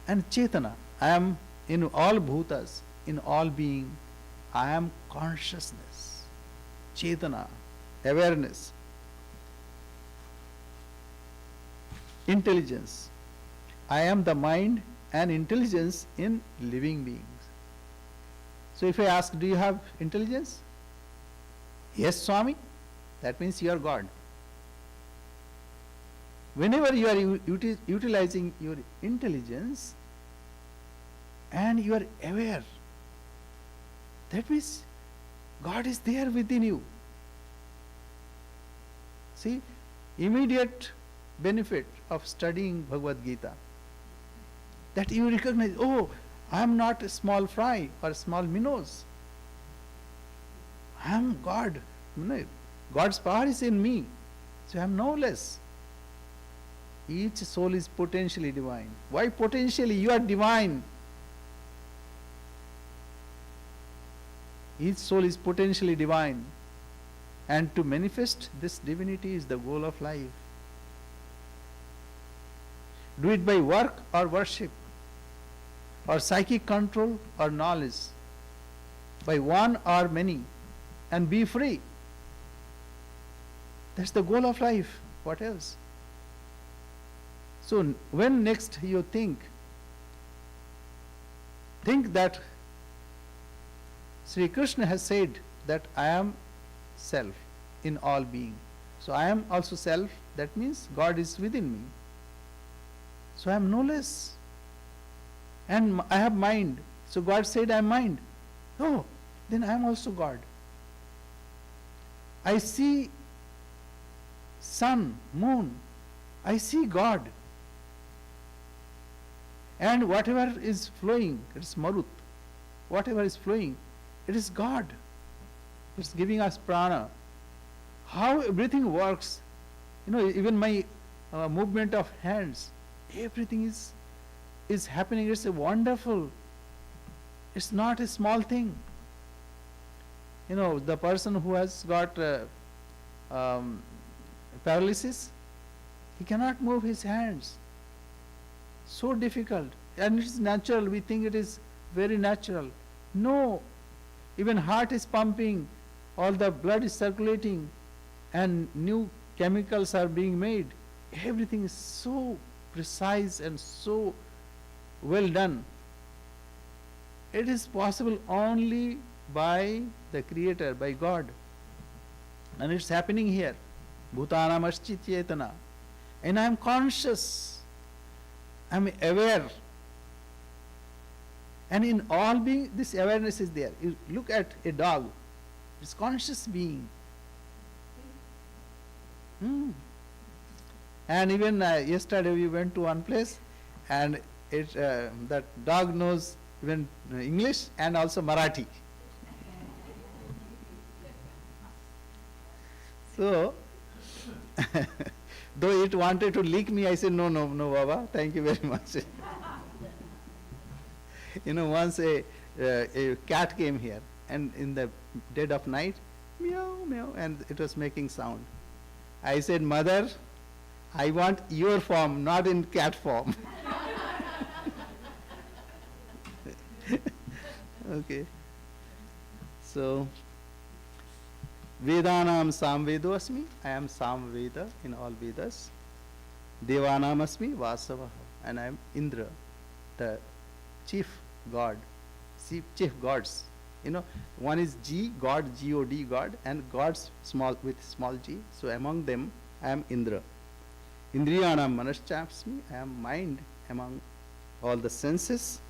And Chetana, I am in all bhutas, in all being, I am consciousness. Chetana, awareness. Intelligence. I am the mind and intelligence in living beings. So if I ask, do you have intelligence? Yes, Swami. That means you are God. Whenever you are utilizing your intelligence and you are aware, that means God is there within you. See, immediate benefit of studying Bhagavad Gita, that you recognize, oh, I am not a small fry or a small minnows. I am God. God's power is in me. So I am no less. Each soul is potentially divine. Why potentially? You are divine. Each soul is potentially divine. And to manifest this divinity is the goal of life. Do it by work or worship, or psychic control or knowledge, by one or many, and be free. That's the goal of life. What else? So when next you think that Sri Krishna has said that I am self in all being. So I am also self, that means God is within me. So I am no less. And I have mind. So God said I am mind. Oh, then I am also God. I see sun, moon. I see God. And whatever is flowing, it is Marut. Whatever is flowing, it is God. It's giving us prana. How everything works, even my movement of hands, everything is happening. It's a wonderful. It's not a small thing. The person who has got paralysis, he cannot move his hands. So difficult. And it is natural. We think it is very natural. No. Even heart is pumping, all the blood is circulating, and new chemicals are being made. Everything is so precise and so well done. It is possible only by the Creator, by God. And it's happening here. Bhutanam Aschit Chetana. And I am conscious. I am aware. And in all being, this awareness is there. You look at a dog, it's conscious being. And even yesterday we went to one place, and that dog knows even English and also Marathi. So, though it wanted to lick me, I said, no, Baba, thank you very much. Once a cat came here, and in the dead of night, meow, meow, and it was making sound. I said, Mother, I want your form, not in cat form. Okay. So, Vedanam Samvedo Asmi, I am Samveda in all Vedas. Devanam Asmi Vasava, and I am Indra, the chief god, chief gods. One is G, God, G-O-D, God, and gods small with small g. So among them, I am Indra. Indriyanam Manaschasmi, I am mind among all the senses.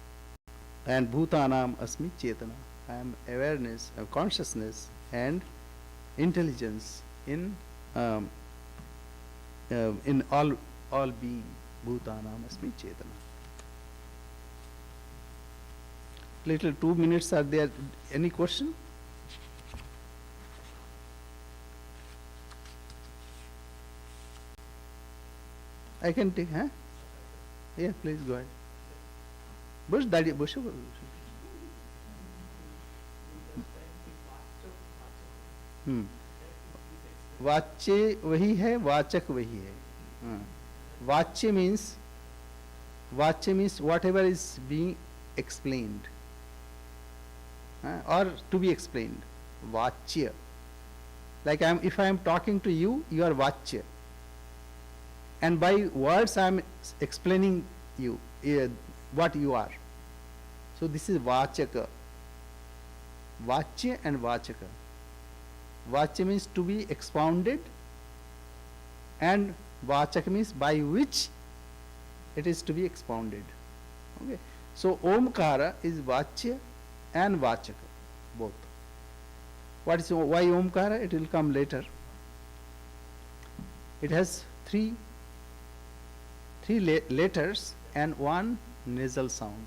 And Bhutanam Asmi Chetana, I am awareness, consciousness, and intelligence in all being. Bhutanam Asmi Chetana. Little 2 minutes are there. Any question? I can take, huh? Yeah, please go ahead. Bush, daddy, bush. वाच्य वही है, वाचक वही है. हाँ. वाच्य means whatever is being explained, or to be explained. Vachya. Like if I am talking to you, you are vachya. And by words I am explaining you what you are. So this is vachaka. Vachya and vachaka. Vachya means to be expounded, and vachaka means by which it is to be expounded. Okay. So Omkara is vachya and vachaka, both. What is why Omkara? It will come later. It has three letters and one nasal sound.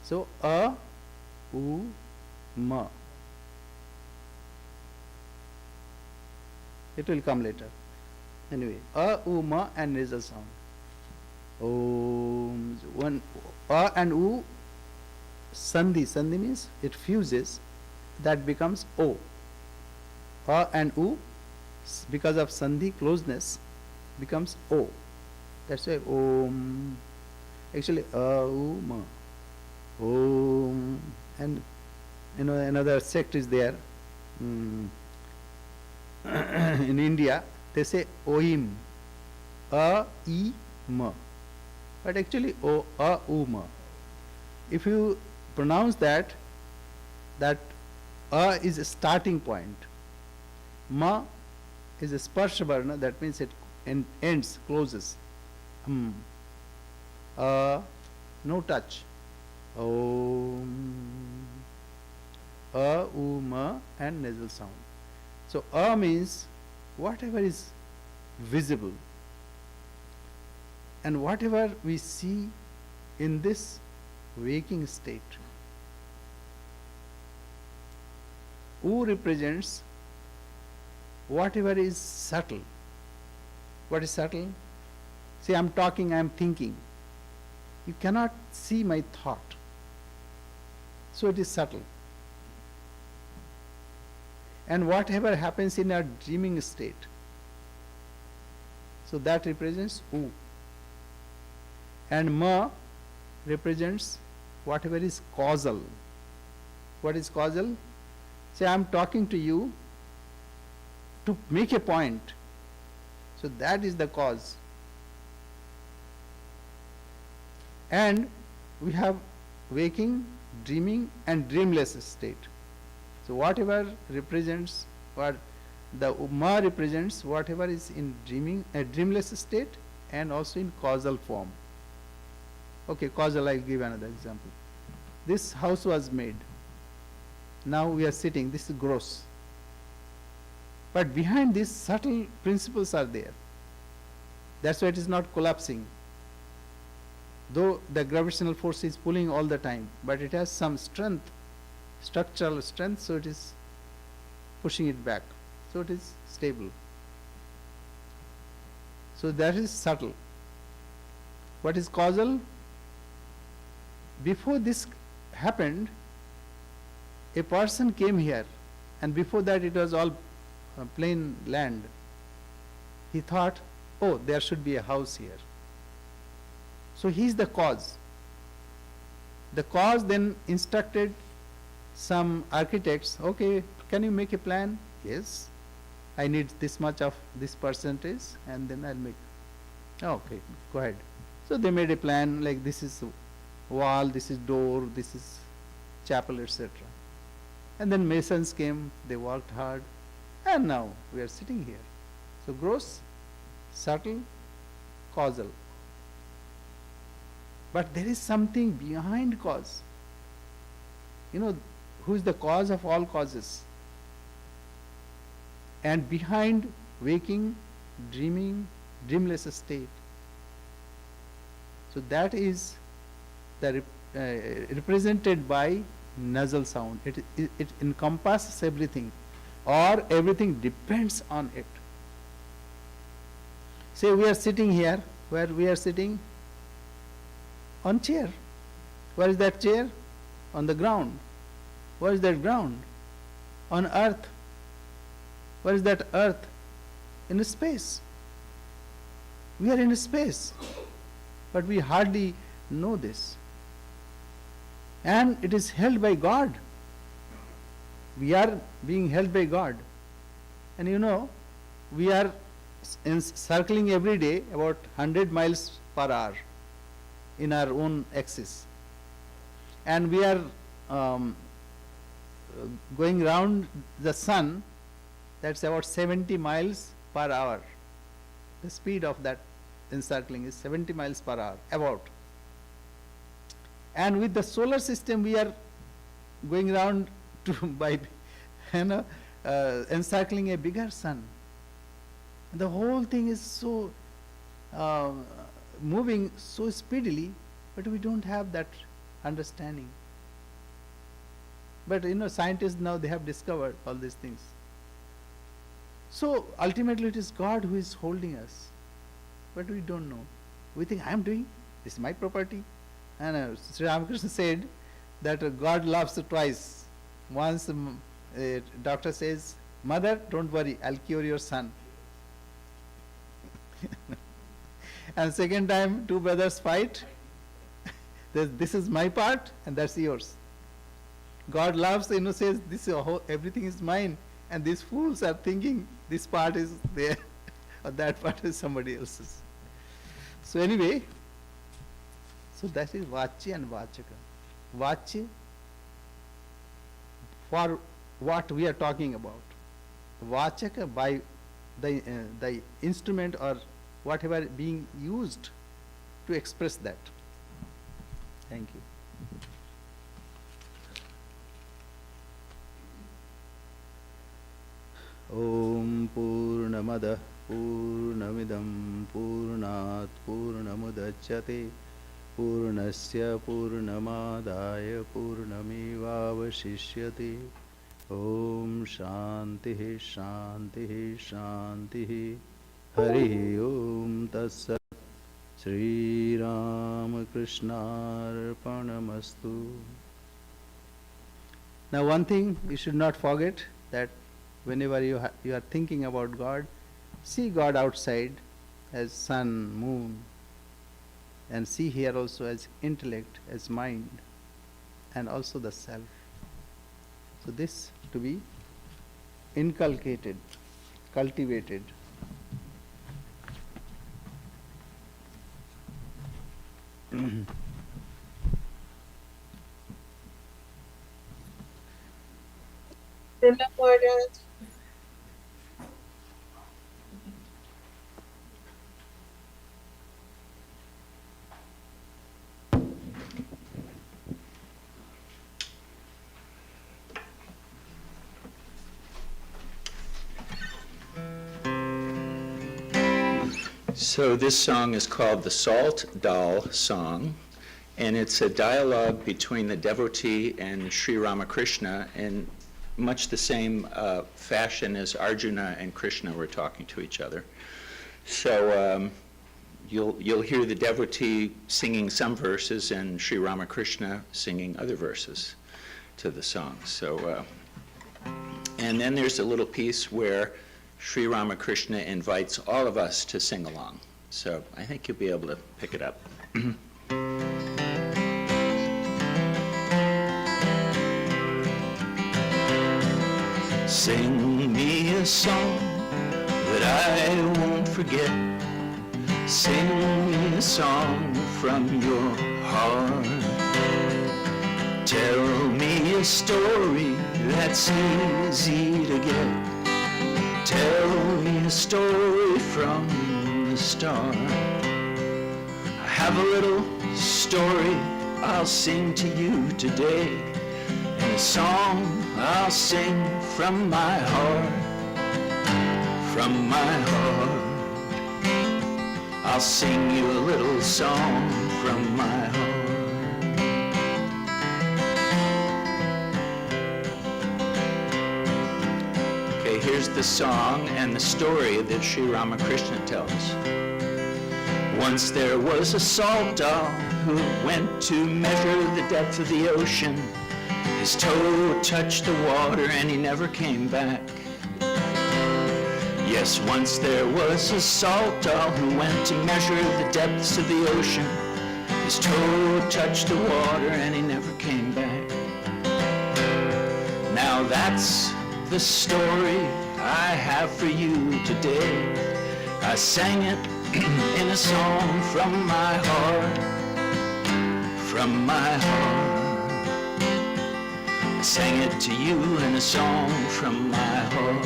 So a, u, ma. It will come later. Anyway, a, u, ma and nasal sound. Om. One a and u, sandhi. Sandhi means it fuses. That becomes o. A and u, because of sandhi, closeness, becomes o. That's why om. Actually, a, u, ma. Om. And another sect is there. In India, they say oim. A, e, ma. But actually, o, a, u, ma. If you pronounce that a is a starting point. Ma is a sparsha varna, that means it ends, closes. No touch. Om. A, u, ma and nasal sound. So a means whatever is visible and whatever we see in this waking state. U represents whatever is subtle. What is subtle? See, I am talking, I am thinking. You cannot see my thought. So it is subtle. And whatever happens in our dreaming state. So that represents U. And Ma represents whatever is causal. What is causal? Say I am talking to you to make a point. So that is the cause. And we have waking, dreaming and dreamless state. So whatever represents, what the Ma represents whatever is in dreaming, a dreamless state and also in causal form. Okay, causal, I'll give another example. This house was made. Now we are sitting, this is gross. But behind this subtle principles are there. That's why it is not collapsing. Though the gravitational force is pulling all the time, but it has some strength, structural strength, so it is pushing it back. So it is stable. So that is subtle. What is causal? Before this happened, a person came here, and before that it was all plain land. He thought, oh, there should be a house here. So he is the cause. The cause then instructed some architects, okay, can you make a plan? Yes, I need this much of this percentage and then I'll make. Okay, go ahead. So they made a plan, like this is wall, this is door, this is chapel, etc. And then masons came, they worked hard, and now we are sitting here. So gross, subtle, causal. But there is something behind cause. You know, who is the cause of all causes? And behind waking, dreaming, dreamless state. So that is the represented by nasal sound. It encompasses everything, or everything depends on it. Say we are sitting here, where we are sitting? On chair. Where is that chair? On the ground. Where is that ground? On earth. Where is that earth? In space. We are in space, but we hardly know this. And it is held by God. We are being held by God. And you know, we are circling every day about 100 miles per hour in our own axis. And we are going round the sun, that's about 70 miles per hour. The speed of that encircling is 70 miles per hour, about. And with the solar system, we are going around to by encircling a bigger sun. And the whole thing is so moving so speedily, but we don't have that understanding. But you know, scientists now, they have discovered all these things. So ultimately it is God who is holding us, but we don't know. We think, I am doing, this is my property. And Sri Ramakrishna said that God loves twice. Once a doctor says, mother, don't worry, I'll cure your son. And second time, two brothers fight. This is my part and that's yours. God loves, you know, says, this everything is mine. And these fools are thinking this part is there or that part is somebody else's. So anyway, so that is Vachya and Vachaka. Vachya, for what we are talking about. Vachaka, by the instrument or whatever being used to express that. Thank you. Om Purnamada Purnamidam Purnat Purnamudachyate Purnasya Purnamadaya Purnamevavashishyate. Om Shantihi Shantihi Shantihi. Hari Om Tatsat. Sri Ramakrishna-arpanamastu. Now one thing you should not forget, that whenever you are thinking about God, see God outside as sun, moon, and see here also as intellect, as mind, and also the self. So this to be inculcated, cultivated. So this song is called the Salt Dal Song, and it's a dialogue between the devotee and Sri Ramakrishna in much the same fashion as Arjuna and Krishna were talking to each other. So you'll hear the devotee singing some verses and Sri Ramakrishna singing other verses to the song. So, and then there's a little piece where Sri Ramakrishna invites all of us to sing along. So I think you'll be able to pick it up. Sing me a song that I won't forget. Sing me a song from your heart. Tell me a story that's easy to get. Tell me a story from the start. I have a little story I'll sing to you today, and a song I'll sing from my heart. From my heart, I'll sing you a little song from my heart. Okay, here's the song and the story that Sri Ramakrishna tells. Once there was a salt doll who went to measure the depth of the ocean. His toe touched the water and he never came back. Yes, once there was a salt doll who went to measure the depths of the ocean. His toe touched the water and he never came back. Now that's the story I have for you today. I sang it in a song from my heart, from my heart. I sang it to you in a song from my heart.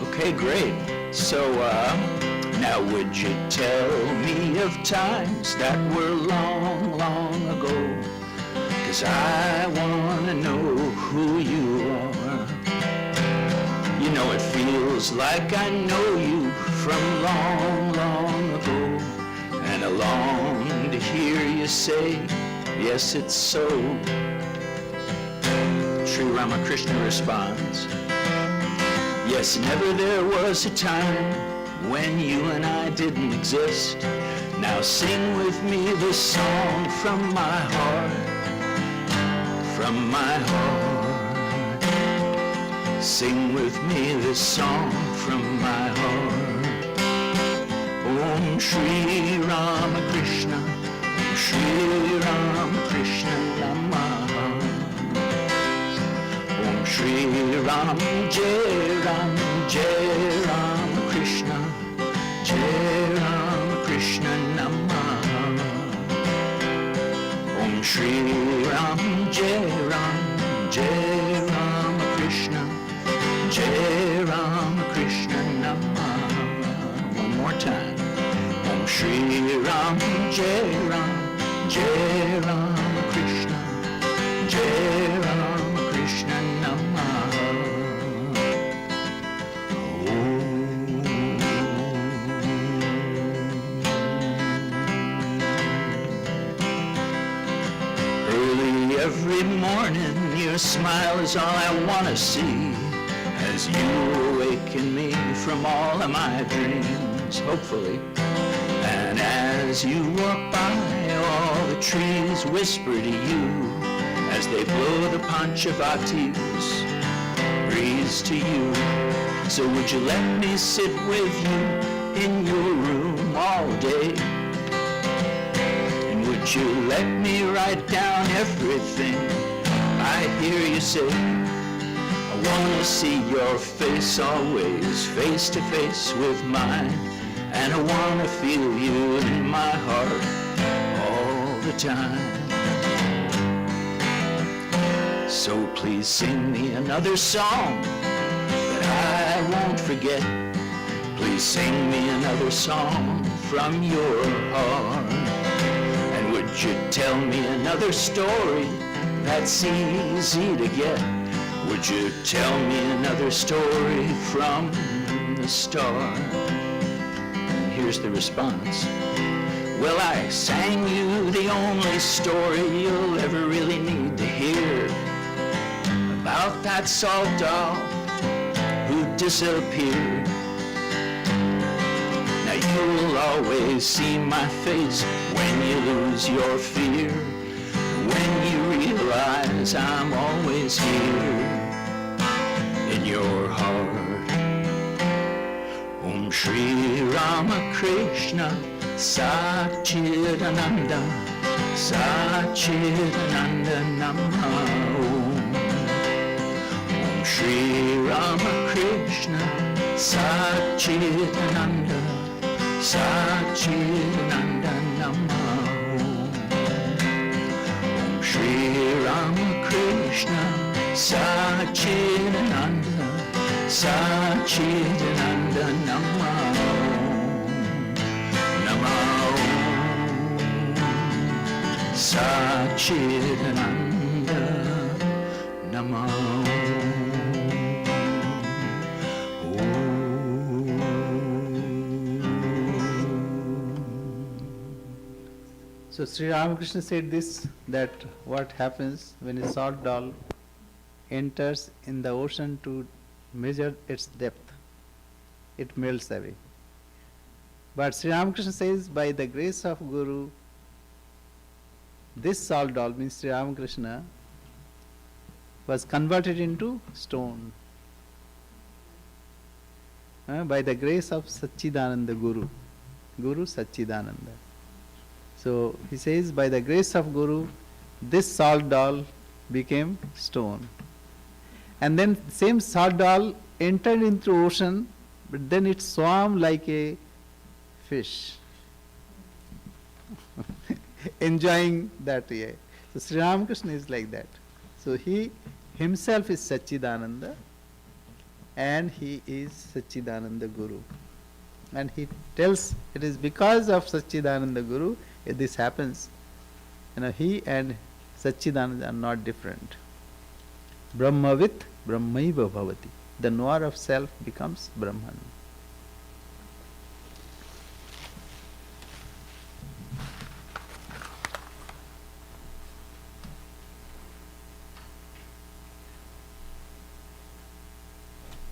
Okay, great. So now would you tell me of times that were long, long ago? 'Cause I wanna know who you are. You know, it feels like I know you from long, long ago. And I long to hear you say, yes, it's so. Sri Ramakrishna responds, yes, never there was a time when you and I didn't exist. Now sing with me this song from my heart, from my heart. Sing with me this song from my heart. Om Shri Ramakrishna, Om Shri Ramakrishna Namaha. Om Shri Ram Jai Ram Jai Ram Krishna, Jai Ram Krishna Namaha. Om Shri Ram Jai Ram Jai Ram Krishna, Jai Ram Krishna Namaha. One more time. Om Shri Ram Jai Ram Jai Ram Krishna, Jai Ram Krishna Namaha. Early every morning, your smile is all I want to see, as you awaken me from all of my dreams, hopefully. And as you walk by, all the trees whisper to you as they blow the Panchavatis, breeze to you. So would you let me sit with you in your room all day? And would you let me write down everything I hear you say? I want to see your face always, face to face with mine. And I want to feel you in my heart all the time. So please sing me another song that I won't forget. Please sing me another song from your heart. And would you tell me another story that's easy to get? Would you tell me another story from the start? And here's the response. Well, I sang you the only story you'll ever really need to hear, about that salt doll who disappeared. Now you'll always see my face when you lose your fear, when you realize I'm always here in your heart. Om Shri Ramakrishna Satchidananda, Satchidananda Namaha. Om Shri Ramakrishna Satchidananda, Satchidananda Namaha. Om Shri Ramakrishna Satchidananda, Satchidananda Namaha. Satchidananda Namo. So Sri Ramakrishna said this, that what happens when a salt doll enters in the ocean to measure its depth, it melts away. But Sri Ramakrishna says, by the grace of Guru, this salt doll, means Sri Ramakrishna, was converted into stone. By the grace of Satchidananda Guru. Guru Satchidananda. So he says, by the grace of Guru, this salt doll became stone. And then same salt doll entered into ocean, but then it swam like a fish, enjoying that. Yeah. So Sri Ramakrishna is like that. So he himself is Satchidananda, and he is Satchidananda Guru. And he tells it is because of Satchidananda Guru this happens. He and Satchidananda are not different. Brahmavit Brahmaiva Bhavati. The knower of self becomes Brahman.